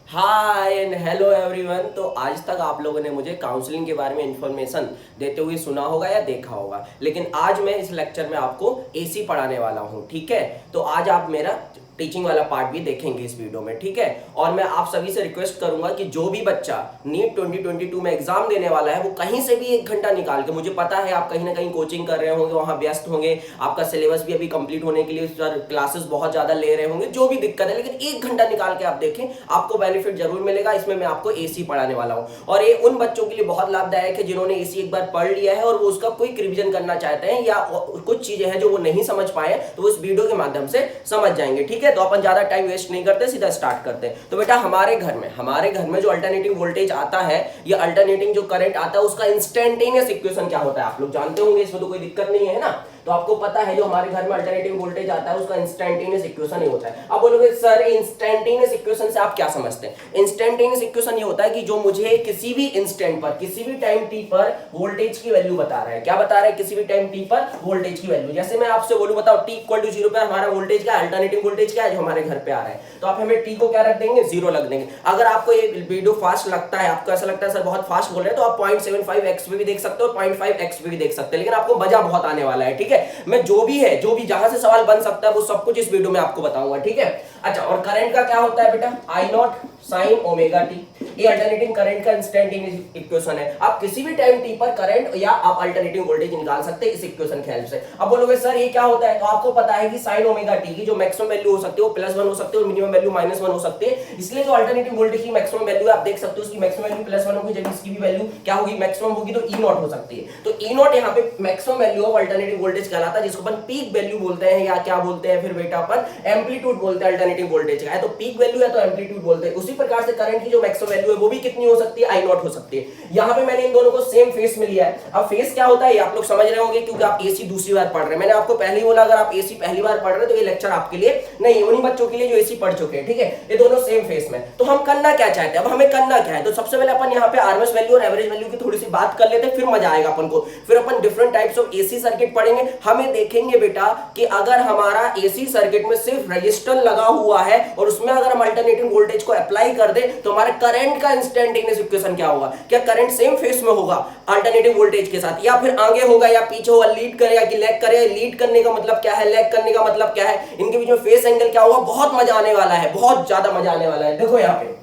Hi and hello everyone. तो आज तक आप लोगों ने मुझे काउंसलिंग के बारे में इंफॉर्मेशन देते हुए सुना होगा या देखा होगा, लेकिन आज मैं इस लेक्चर में आपको एसी पढ़ाने वाला हूँ। ठीक है, तो आज आप मेरा टीचिंग वाला पार्ट भी देखेंगे इस वीडियो में। ठीक है, और मैं आप सभी से रिक्वेस्ट करूंगा कि जो भी बच्चा नीट 2022 में एग्जाम देने वाला है वो कहीं से भी 1 घंटा निकाल के, मुझे पता है आप कहीं ना कहीं कोचिंग कर रहे होंगे, वहां व्यस्त होंगे, आपका सिलेबस भी अभी कंप्लीट होने के लिए क्लासेस बहुत ज्यादा ले रहे होंगे, जो भी दिक्कत है, लेकिन 1 घंटा निकाल के आप देखें, आपको बेनिफिट जरूर मिलेगा। इसमें मैं आपको एसी पढ़ाने वाला हूं और ये उन बच्चों के लिए बहुत लाभदायक है जिन्होंने एसी एक बार पढ़ लिया है और वो उसका क्विक रिवीजन करना चाहते हैं या कुछ चीजें हैं जो वो नहीं समझ पाए तो वो इस वीडियो के माध्यम से समझ जाएंगे। ठीक है, तो अपन ज्यादा टाइम वेस्ट नहीं करते, सीधा स्टार्ट करते हैं। तो बेटा हमारे घर में जो अल्टरनेटिंग वोल्टेज आता है या अल्टरनेटिंग जो करंट आता है उसका इंस्टेंटेनियस इक्वेशन क्या होता है आप लोग जानते होंगे, इसमें तो कोई दिक्कत नहीं है ना। तो आपको पता है जो हमारे घर में अल्टरनेटिंग वोल्टेज आता है उसका इंस्टेंटेनियस इक्वेशन ही होता है। अब बोलोगे सर इंस्टेंटेनियस इक्वेशन से आप क्या समझते हैं? इंस्टेंटेनियस इक्वेशन ये होता है कि जो मुझे किसी भी इंस्टेंट पर, किसी भी टाइम टी पर वोल्टेज की वैल्यू बता रहा है। क्या बता रहा है? किसी भी टाइम टी पर वोल्टेज की वैल्यू। जैसे मैं आपसे बोलूं बताओ टी इक्वल टू 0 पर हमारा वोल्टेज क्या है, अल्टरनेटिंग वोल्टेज क्या है जो हमारे घर पे आ रहा है, तो आप हमें टी को क्या रख देंगे, 0 रख देंगे। अगर आपको ये वीडियो फास्ट लगता है, आपको ऐसा लगता है सर बहुत फास्ट बोल रहे हैं, तो आप 0.75x पे भी देख सकते हो, 0.5x पे भी देख सकते हैं, लेकिन आपको मजा बहुत आने वाला है। ठीक है, मैं जो भी जहां से सवाल बन सकता है वो सब कुछ इस वीडियो में आपको बताऊंगा। ठीक है, अच्छा, और करंट का क्या होता है बेटा? आई नॉट साइन ओमेगा टी, ये अल्टरनेटिंग करंट का इंस्टेंटेनियस इक्वेशन है। आप किसी भी टाइम टी पर करंट या आप अल्टरनेटिंग वोल्टेज निकाल सकते हैं इस इक्वेशन के हेल्प से। अब बोलोगे सर ये क्या होता है, तो आपको पता है कि साइन ओमेगा टी की जो मैक्सिमम वैल्यू हो सकती है वो +1 हो सकती है और मिनिमम वैल्यू -1 हो सकती है। इसलिए जो अल्टरनेटिंग वोल्टेज की मैक्सिमम वैल्यू आप देख सकते हो उसकी मैक्सिमम वैल्यू +1 होगी, जब इसकी भी वैल्यू क्या होगी, मैक्सिमम होगी, तो ई नॉट हो सकती है। तो ई नॉट यहाँ पे maximum value of alternating voltage कहलाता है, जिसको अपन पीक वैल्यू बोलते हैं या क्या बोलते हैं फिर बेटा अपन एम्पलीट्यूड बोलते हैं। अल्टरनेटिंग वोल्टेज का है तो पीक वैल्यू है तो एम्पलीट्यूड बोलते हैं। उसी प्रकार से करंट की जो मैक्सिमम वैल्यू है वो भी कितनी हो सकती है, आई नॉट हो सकती है। यहाँ पे मैंने इन दोनों को सेम फेस में लिया है। अब फेस क्या होता है ये आप लोग समझ रहे होंगे क्योंकि आप एसी दूसरी बार पढ़ रहे हैं। मैंने आपको पहले ही बोला अगर आप एसी पहली बार पढ़ रहे हैं तो ये लेक्चर आपके लिए नहीं, उन्हीं बच्चों के लिए जो एसी पढ़ चुके हैं। ठीक है, ये दोनों सेम फेस में। तो हम करना क्या चाहते हैं, अब हमें करना क्या है, तो सबसे पहले अपन यहाँ पे आरएमएस वैल्यू और एवरेज वैल्यू की थोड़ी सी बात कर लेते हैं, फिर मजा आएगा अपन को। फिर अपन different types of AC circuit पढ़ेंगे। हमें देखेंगे बेटा कि अगर हमारा एसी सर्किट में सिर्फ रजिस्टर लगा हुआ है और उसमें अगर हम अल्टरनेटिंग वोल्टेज को अप्लाई कर दे तो हमारे करंट का इंस्टेंटेनियस इक्वेशन क्या होगा। क्या करंट सेम फेस में होगा अल्टरनेटिंग वोल्टेज के साथ, या फिर आगे होगा या पीछे होगा, लीड करेगा कि लैग करेगा? लीड करने का मतलब क्या है, लैग करने का मतलब क्या है, इनके बीच में फेस एंगल क्या होगा? बहुत मजा आने वाला है, बहुत ज्यादा मजा आने वाला है। देखो यहाँ पे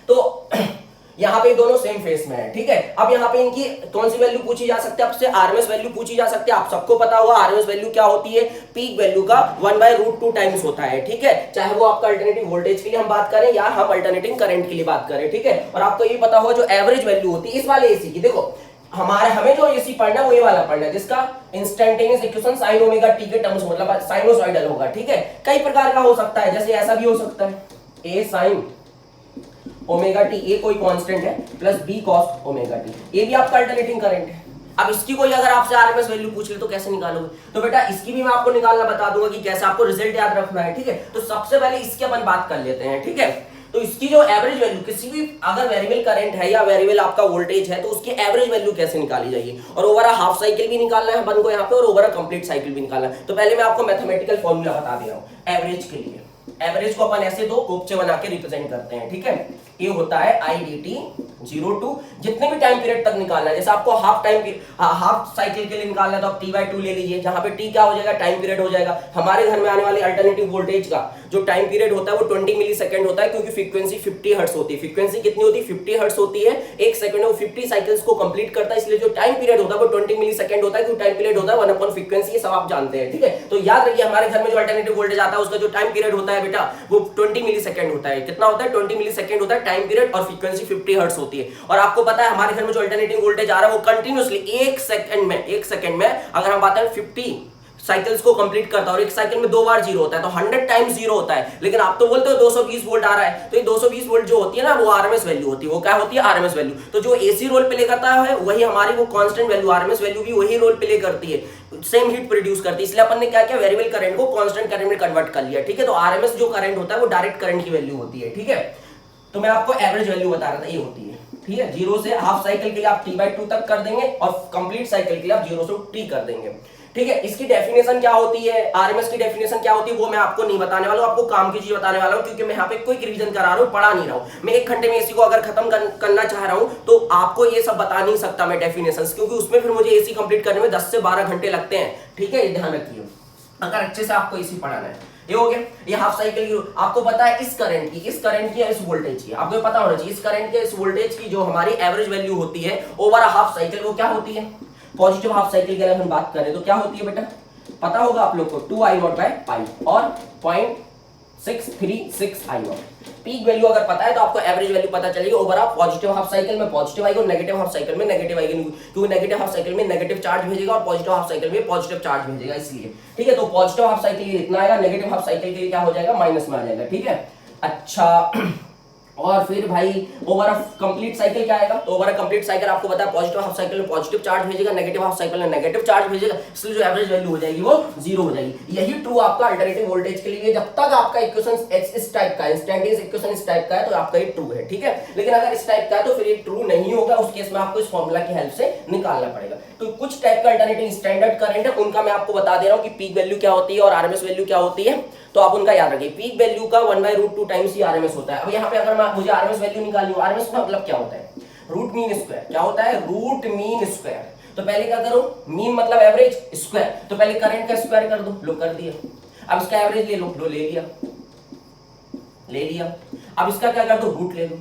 तो यहाँ पे दोनों सेम फेस में है। ठीक है, अब यहाँ पे इनकी कौन सी वैल्यू पूछी जा सकती है आपसे? आरएमएस वैल्यू पूछी जा सकती है। आप सबको पता होगा आरएमएस वैल्यू क्या होती है, पीक वैल्यू का 1/√2 टाइम्स होता है। ठीक है, चाहे वो आपका अल्टरनेटिंग वोल्टेज के लिए हम बात करें या हम अल्टरनेटिंग करंट के लिए बात करें। ठीक है, और आपको ये पता होगा जो एवरेज वैल्यू होती है इस वाले एसी की, देखो हमें जो एसी पढ़ना है वो ये वाला पढ़ना है जिसका instantaneous equation sign omega T के टर्म्स मतलब साइनोसॉइडल होगा। ठीक है, कई प्रकार का हो सकता है, जैसे ऐसा भी हो सकता है A sine omega t, A कोई कांस्टेंट है, plus B cos omega t, ये भी आपका अल्टरनेटिंग करंट है। अब इसकी कोई अगर आपसे आरएमएस वैल्यू पूछ ले तो कैसे निकालोगे? तो बेटा इसकी भी मैं आपको निकालना बता दूंगा कि कैसे, आपको रिजल्ट याद रखना है। ठीक है, तो सबसे पहले इसकी अपन बात कर लेते हैं। ठीक है, तो इसकी जो एवरेज वैल्यू, किसी भी अगर वेरिएबल करंट है या वेरिएबल आपका वोल्टेज है तो उसकी एवरेज वैल्यू कैसे निकाली जाएगी, और ओवरऑल हाफ साइकिल भी निकालना है अपन को यहाँ पे और ओवरऑल कंप्लीट साइकिल भी निकालना है। तो पहले मैं आपको मैथमेटिकल फॉर्मूला बता दे रहा हूँ एवरेज के लिए। एवरेज को अपन ऐसे दो कोपचे बना के रिप्रेजेंट करते हैं। ठीक है, ये होता है आई डी टी 0 टू जितने भी टाइम पीरियड तक निकालना है। जैसे आपको हाफ साइकिल के लिए निकालना है तो आप t/2 ले लीजिए, जहां पे t क्या हो जाएगा, टाइम पीरियड हो जाएगा। हमारे घर में आने वाली अल्टरनेटिव वोल्टेज का जो टाइम पीरियड होता है वो 20 मिली सेकंड होता है, क्योंकि फ्रीक्वेंसी 50 हर्ट्ज होती है। फ्रीक्वेंसी कितनी होती है, 50 हर्ट्ज होती है। एक सेकंड में वो 50 साइकिल्स को कंप्लीट करता है, इसलिए जो टाइम पीरियड होता है वो 20 मिली सेकंड होता है, क्योंकि टाइम पीरियड होता है 1/फ्रीक्वेंसी, ये सब आप जानते हैं। ठीक है, तो याद रखिए हमारे घर में जो अल्टरनेटिव वोल्टेज आता है उसका जो टाइम पीरियड होता है बेटा वो 20 मिली सेकंड होता है। कितना होता है, 20 मिली सेकंड होता है टाइम पीरियड, और फ्रीक्वेंसी 50 हर्ट्ज होती है। और आपको पता है हमारे घर में जो अल्टरनेटिंग वोल्टेज आ रहा है वो कंटिन्यूअसली एक सेकंड में अगर हम बात करें 50 साइकिल्स को कंप्लीट करता है, और एक साइकिल में 2 बार 0 होता है, तो 100 टाइम्स 0 होता है। लेकिन आप तो बोलते हो 220 वोल्ट आ रहा है, तो ये 220 वोल्ट जो होती है ना वो आरएमएस वैल्यू होती है। वो क्या होती है, आरएमएस वैल्यू। तो जो एसी रोल प्ले करता है वही हमारी वो कांस्टेंट वैल्यू आरएमएस वैल्यू भी वही रोल प्ले करती है, सेम हीट प्रोड्यूस करती है। इसलिए अपन ने क्या किया, वेरिएबल करंट को कांस्टेंट करंट में कन्वर्ट कर लिया। ठीक है, तो आरएमएस जो करंट होता है वो डायरेक्ट करंट की वैल्यू होती है। ठीक है, तो मैं आपको एवरेज वैल्यू बता रहा था, ये होती है। ठीक है, 0 से हाफ साइकिल के लिए आप t/2 तक कर देंगे और कंप्लीट साइकिल के लिए आप 0 से t कर देंगे। ठीक है। इसकी डेफिनेशन क्या होती है, आरएमएस की डेफिनेशन क्या होती है, वो मैं आपको नहीं बताने वाला हूं, आपको काम की चीज बताने वाला हूं, क्योंकि मैं यहाँ पे क्विक रिवीजन करा रहा हूं, पढ़ा नहीं रहा हूं। मैं 1 घंटे में एसी को अगर खत्म करना चाह रहा हूं तो आपको ये सब बता नहीं सकता मैं डेफिनेशंस, क्योंकि उसमें फिर मुझे एसी कंप्लीट करने में 10 से 12 घंटे लगते हैं। ठीक है, ध्यान रखिए अगर अच्छे से आपको एसी पढ़ाना है। ये हो गया, ये हाफ साइकिल की आपको पता है इस करंट की या इस वोल्टेज की, आपको पता होना चाहिए इस करंट के इस वोल्टेज की जो हमारी एवरेज वैल्यू होती है ओवर हाफ साइकिल, वो क्या होती है, पॉजिटिव हाफ साइकिल की अगर हम बात करें तो क्या होती है बेटा, पता होगा आप लोग को 2i0/pi और 0.636 i0। पीक वैल्यू अगर पता है तो आपको एवरेज वैल्यू पता चलेगी over of positive half cycle में पॉजिटिव आएगी और नेगेटिव हाफ साइकिल में नेगेटिव आएगी, क्योंकि नेगेटिव हाफ साइकिल में नेगेटिव चार्ज भेजेगा और पॉजिटिव हाफ साइकिल में पॉजिटिव चार्ज भेजेगा, इसलिए। ठीक है, तो पॉजिटिव हाफ साइकिल के लिए इतना आएगा, नेगेटिव हाफ साइकिल के लिए क्या हो जाएगा, माइनस में आ जाएगा। ठीक है, अच्छा और फिर भाई ओवर ऑफ कंप्लीट साइकिल क्या आएगा, तो ओवर कंप्लीट साइकिल आपको पता है पॉजिटिव हाफ साइकिल में पॉजिटिव चार्ज भेजेगा, नेगेटिव हाफ साइकिल में नेगेटिव चार्ज भेजेगा, इसलिए जो एवरेज वैल्यू हो जाएगी वो 0 हो जाएगी। यही ट्रू आपका अल्टरनेटिव वोल्टेज के लिए, जब तक आपका इक्वेशन इस टाइप का इंस्टेंटेनियस इक्वेशन इस टाइप का है तो आपका ये ट्रू है। ठीक है, लेकिन अगर इस टाइप का है तो फिर ये ट्रू नहीं होगा, उस केस में आपको इस फॉर्मूला की हेल्प से निकालना पड़ेगा। तो कुछ टाइप का अल्टरनेटिव स्टैंडर्ड करंट है, उनका मैं आपको बता दे रहा हूं कि पीक वैल्यू क्या होती है और आरएमएस वैल्यू क्या होती है, तो आप उनका याद रखिए। पीक वैल्यू का 1/√2 टाइम्स ही आरएमएस होता है। अब यहाँ पे अगर मुझे आरएमएस वैल्यू निकालनी हो, आरएमएस का मतलब क्या होता है, रूट मीन स्क्वायर। क्या होता है, रूट मीन स्क्वायर। तो पहले क्या करो, मीन मतलब एवरेज, स्क्वायर तो पहले करंट का स्क्वायर कर दो, लो कर दिया। अब इसका एवरेज ले लो, लो ले लिया। अब इसका क्या कर दो, रूट ले लो।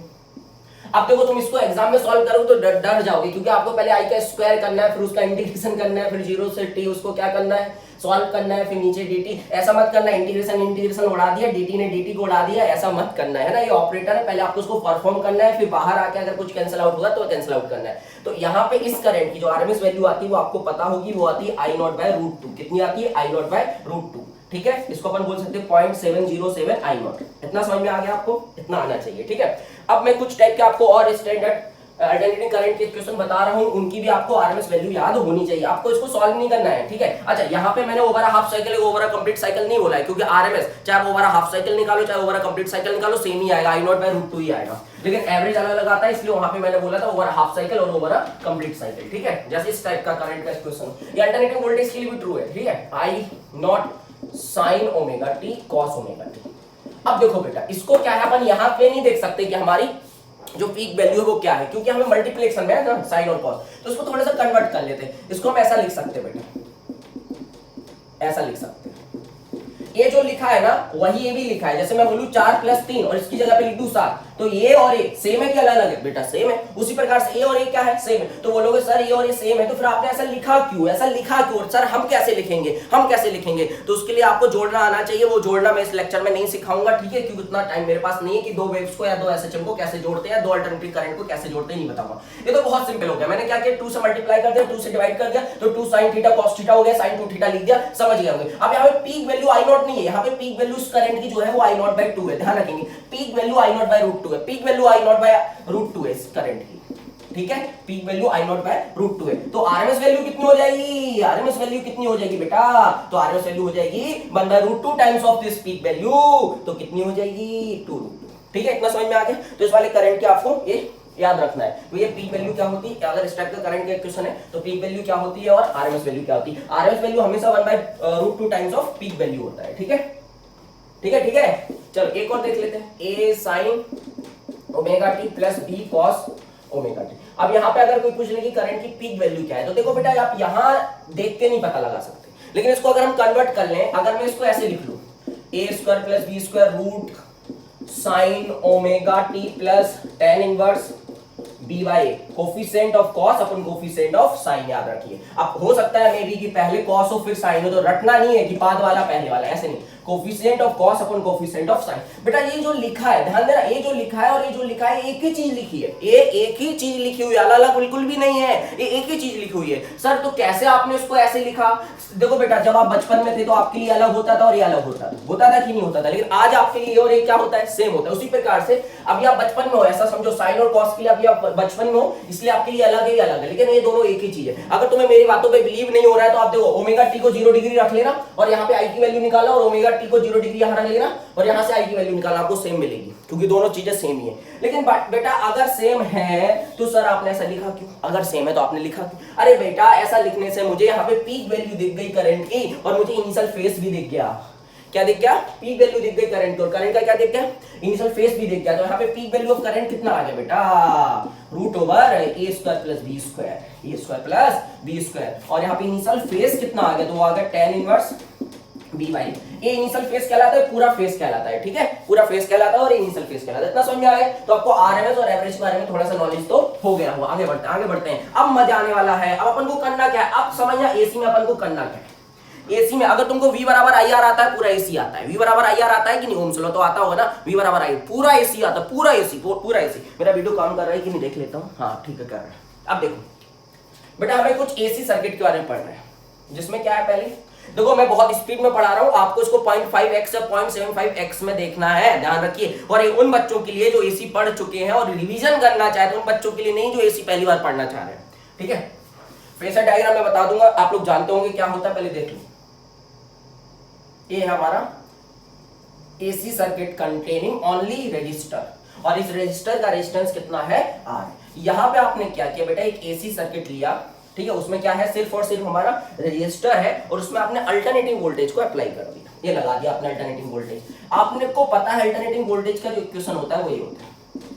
अब देखो तुम इसको एग्जाम में सॉल्व करोगे तो डर जाओगे, क्योंकि आपको पहले आई का स्क्वायर करना है, फिर उसका इंटीग्रेशन करना है, फिर 0 से t उसको क्या करना है, सॉल्व करना है, फिर नीचे dt। ऐसा मत करना, इंटीग्रेशन उड़ा दिया, dt ने dt को उड़ा दिया, ऐसा मत करना है ना। ये ऑपरेटर है, पहले आपको उसको परफॉर्म करना है, फिर बाहर आके अगर कुछ कैंसिल आउट होगा तो कैंसिल आउट करना है। तो यहाँ पे इस करंट की जो आरएमएस वैल्यू आती है वो आपको पता होगी, वो आती है I0/√2। कितनी आती है, I0/√2। ठीक है, इसको अपन बोल सकते हैं 0.707 I0। इतना समझ में आ गया आपको, इतना आना चाहिए। ठीक है, अब मैं कुछ टाइप के आपको और स्टैंडर्ड अल्टरनेटिव करंट के इक्वेशन बता रहा हूं, उनकी भी आपको आरएमएस वैल्यू याद होनी चाहिए, आपको इसको सॉल्व नहीं करना है। ठीक है, अच्छा यहाँ पे मैंने over half cycle over complete cycle नहीं बोला है, क्योंकि आरएमएस चाहे ओवर हाफ साइकिल निकालो चाहे ओवर कंप्लीट साइकिल निकालो सेम ही आएगा, I0/√2 ही आएगा, लेकिन एवरेज अलग अलग आता है, इसलिए वहां पे मैंने बोला था ओवर हाफ साइकिल और ओवर कंप्लीट साइकिल। ठीक है, जैसे इस टाइप का करंट का इक्वेशन, ये अल्टरनेटिव वोल्टेज के लिए भी ट्रू है। ठीक है, I0 sin omega t cos omega t। अब देखो बेटा, इसको क्या है, अपन यहाँ पे नहीं देख सकते कि हमारी जो पीक वैल्यू है वो क्या है, क्योंकि हमें मल्टीप्लिकेशन में है ना साइन और कॉस, तो इसको थोड़ा सा कन्वर्ट कर लेते हैं। इसको हम ऐसा लिख सकते हैं बेटा, ऐसा लिख सकते हैं, ये जो लिखा है ना वही ये भी लिखा है। जैसे मैं बोलूं 4 + 3 और इसकी जगह पे लिख दूं 7, तो ये और ये सेम है कि अलग अलग है, बेटा सेम है। उसी प्रकार से ये और ये क्या है, सेम है। तो बोलोगे सर ये और ये सेम है, तो फिर आपने ऐसा लिखा क्यों, सर हम कैसे लिखेंगे, तो उसके लिए आपको जोड़ना आना चाहिए। वो जोड़ना मैं इस लेक्चर में नहीं सिखाऊंगा, ठीक है, क्योंकि उतना टाइम मेरे पास नहीं है कि 2 वेव्स को या 2 एसएचएम को कैसे जोड़ते हैं, 2 अल्टरनेटिव करंट को कैसे जोड़ते हैं, नहीं बताऊंगा। ये तो बहुत सिंपल हो गया, मैंने क्या किया, 2 से मल्टीप्लाई कर दिया, 2 से डिवाइड कर दिया, तो 2 sin थीटा cos थीटा हो गया, sin 2 थीटा लिख दिया, समझ गए होंगे। अब यहाँ पे पीक वैल्यू I0 नहीं है, यहाँ पे पीक वैल्यू इस करंट की जो है वो I0/2 है, ध्यान रखेंगे। पीक वैल्यू I0/√2 है, पीक वैल्यू I0/√2 है इस करंट की। ठीक है, पीक वैल्यू I0/√2 है। तो आरएमएस वैल्यू कितनी हो जाएगी, आरएमएस वैल्यू कितनी हो जाएगी बेटा, तो आरएमएस वैल्यू हो जाएगी 1/√2 times of this peak value, तो कितनी हो जाएगी 2√2। ठीक है, इतना समझ में आ गया। तो इस वाले करंट के आपको ये याद रखना है। तो ये पीक वैल्यू क्या होती है, अगर इस टाइप का करंट का इक्वेशन है तो पीक वैल्यू क्या होती है और आरएमएस वैल्यू क्या होती है। आरएमएस वैल्यू हमेशा 1/√2 टाइम्स ऑफ पीक वैल्यू होता है। ठीक है, चलो एक और देख लेते हैं, a sin omega t plus b cos omega t। अब यहाँ पे अगर कोई पूछ ले कि करंट की पीक वैल्यू क्या है, तो देखो बेटा आप यहाँ देख के नहीं पता लगा सकते, लेकिन इसको अगर हम कन्वर्ट कर लें, अगर मैं इसको ऐसे लिख लूं a² + b² root sin omega t plus tan inverse b/a, coefficient of cos अपन कोफिशिएंट ऑफ sin, याद रखिए। अब हो सकता है मे बी कि पहले cos हो फिर sin हो, तो रटना नहीं है कि बाद वाला पहले वाला, ऐसे नहीं, कोफिशिएंट ऑफ cos अपन कोफिशिएंट ऑफ sin। बेटा ये जो लिखा है, ध्यान देना, ये जो लिखा है और ये जो लिखा है एक ही चीज लिखी है, ये एक ही चीज लिखी हुई है, अलग अलग बिल्कुल भी नहीं है, ये एक ही चीज लिखी हुई है। सर तो कैसे आपने इसको ऐसे लिखा, देखो बेटा जब आप बचपन में थे तो आपके लिए अलग होता था और ये अलग होता था कि नहीं होता था, लेकिन आज आपके लिए और ये क्या होता है, सेम होता है। उसी प्रकार से अभी आप बचपन में हो, ऐसा समझो साइन और कॉस के लिए अभी आप बचपन में हो, इसलिए आपके लिए अलग है, लेकिन ये दोनों एक ही चीज है। अगर तुम्हें मेरी बातों पे बिलीव नहीं हो रहा है तो आप देखो ओमेगा टी को 0 डिग्री रख लेना और यहाँ पे आई की वैल्यू निकालो और ओमेगा टी को 0 डिग्री यहाँ रख लेना और यहाँ से आई की वैल्यू निकालना, आपको सेम मिलेगी क्योंकि दोनों चीजें सेम ही है। लेकिन बेटा अगर सेम है तो सर आपने ऐसा लिखा क्यों? अगर सेम है तो आपने लिखा क्यों? अरे बेटा ऐसा लिखने से मुझे यहाँ पे पीक वैल्यू दिख गई करंट की और मुझे इनिशियल फेस भी दिख गया। क्या दिख गया? पीक वैल्यू दिख गई करंट की और करंट का क्या दिख गया? इनिशियल फेस भी दिख गया। तो यहाँ पे पीक वैल्यू ऑफ करंट कितना आ गया बेटा? √a² प्लस b स्क्वायर और यहाँ पे इनिशियल फेस कितना आ गया? तो वो आ गया tan इनवर्स b बाई। ये इनिशियल फेस कहलाता है, पूरा फेस कहलाता है, ठीक है, पूरा फेस कहलाता है और इनिशियल फेस कहलाता है। इतना समझ में आ गया? तो आपको आरएमएस और एवरेज के बारे में थोड़ा सा नॉलेज तो हो गया होगा। आगे बढ़ते हैं। अब मजा आने वाला है। अब अपन को करना क्या है? अब समझना एसी में अपन को करना क्या है। एसी में अगर तुमको V बराबर आई आर आता है, पूरा एसी आता है। V बराबर आई आर आता है कि नहीं? ओम्स लॉ तो आता होगा ना। V बराबर आई, पूरा एसी आता है, पूरा एसी। मेरा वीडियो काम कर रहा है कि नहीं देख लेता हूँ। हाँ ठीक है, कर रहा है। अब देखो बेटा, हमें कुछ एसी सर्किट के बारे में पढ़ना है, जिसमें क्या है पहले देखो, मैं बहुत स्पीड में पढ़ा रहा हूँ, आपको इसको 0.5x या 0.75x में देखना है, ध्यान रखिए। और ये उन बच्चों के लिए जो एसी पढ़ चुके हैं और रिवीजन करना चाहते हैं, उन बच्चों के लिए नहीं जो एसी पहली बार पढ़ना चाह रहे हैं, ठीक है। फेसर डायग्राम मैं बता दूंगा, आप लोग जानते होंगे क्या होता है, पहले देख लो। ये है हमारा AC circuit containing only resistor और इस रेजिस्टर का रेजिस्टेंस कितना है? R। यहां पे आपने क्या किया बेटा, एक एसी सर्किट लिया, ठीक है, उसमें क्या है, सिर्फ और सिर्फ हमारा रेजिस्टर है और उसमें आपने अल्टरनेटिंग वोल्टेज को अप्लाई कर दिया, ये लगा दिया आपने अल्टरनेटिंग वोल्टेज। आपने को पता है अल्टरनेटिंग वोल्टेज का जो इक्वेशन होता है वो ये होता है,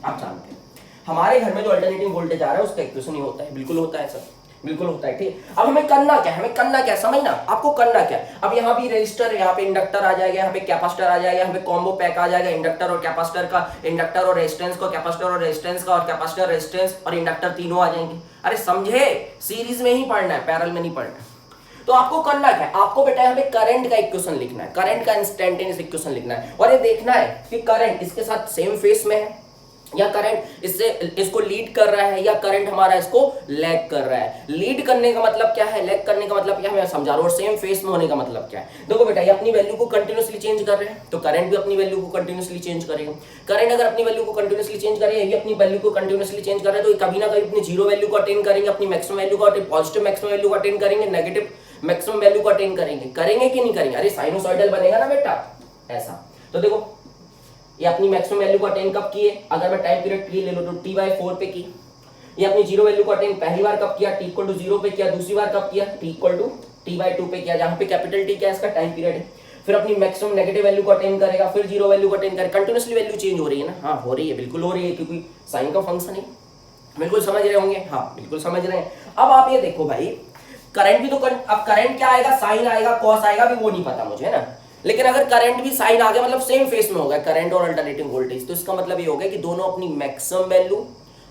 आप जानते हैं। हमारे घर में जो अल्टरनेटिंग वोल्टेज आ रहा है उसका इक्वेशन ही होता है, बिल्कुल होता है सर, बिल्कुल होता है, ठीक। अब हमें करना क्या है, समझना, आपको करना क्या है। अब यहाँ भी रेजिस्टर है, यहाँ पे इंडक्टर आ जाएगा, यहाँ पे कैपेसिटर आ जाएगा, यहाँ पे कॉम्बो पैक आ जाएगा, इंडक्टर और कैपेसिटर का, इंडक्टर और रेजिस्टेंस का, कैपेसिटर और रेजिस्टेंस का, और कैपेसिटर रेजिस्टेंस और इंडक्टर तीनों आ जाएंगे। अरे समझे, सीरीज में ही पढ़ना है, पैरेलल में नहीं पढ़ना है। तो आपको करना क्या है, आपको बेटा यहाँ पे करंट का इक्वेशन लिखना है, करंट का इंस्टेंटेनियस इक्वेशन लिखना है और ये देखना है कि करंट इसके साथ सेम फेस में है या करंट इसको लीड कर रहा है या करंट हमारा इसको लैग कर रहा है। लीड करने का मतलब क्या है, लैग करने का मतलब क्या है, मैं समझा रहा हूं। और सेम फेस में होने का मतलब क्या है, देखो बेटा, ये अपनी वैल्यू को कंटिन्यूअसली चेंज कर रहे हैं तो करंट भी अपनी वैल्यू को कंटिन्यूअसली चेंज करेगा। करंट अगर अपनी वैल्यू को कंटिन्यूअसली चेंज करे, ये भी अपनी वैल्यू को कंटिन्यूअसली चेंज कर रहे हैं, तो कभी ना कभी अपनी जीरो वैल्यू को अटेन करेंगे, अपनी मैक्सिमम वैल्यू को, पॉजिटिव मैक्सिमम वैल्यू को अटेन करेंगे, नेगेटिव मैक्सिमम वैल्यू को अटेन करेंगे कि नहीं करेंगे। अरे साइनोसॉइडल बनेगा ना बेटा ऐसा। तो देखो ये अपनी मैक्सिमम वैल्यू को अटेन कब किए, अगर मैं टाइम पीरियड T ले लो तो T/4 पे की। ये अपनी जीरो वैल्यू को अटेन पहली बार कब किया, T=0 पे किया। दूसरी बार कब किया, T=T/2 पे किया, जहां पे कैपिटल T क्या है, इसका टाइम पीरियड है। फिर अपनी मैक्सिमम नेगेटिव वैल्यू को अटेन करेगा, फिर जीरो वैल्यू को अटेन करेगा। कंटिन्यूअसली वैल्यू चेंज हो रही है ना, हाँ हो रही है, बिल्कुल हो रही है, क्योंकि साइन का फंक्शन है। बिल्कुल समझ रहे होंगे, हाँ बिल्कुल समझ रहे हैं। अब आप ये देखो भाई, करंट भी तो अब करंट क्या आएगा, साइन आएगा, कॉस आएगा, भी वो नहीं पता मुझे, है ना। लेकिन अगर करंट भी साइन आ गया, मतलब सेम फेस में होगा करंट और अल्टरनेटिंग वोल्टेज, तो इसका मतलब ये हो गया कि दोनों अपनी मैक्सिमम वैल्यू,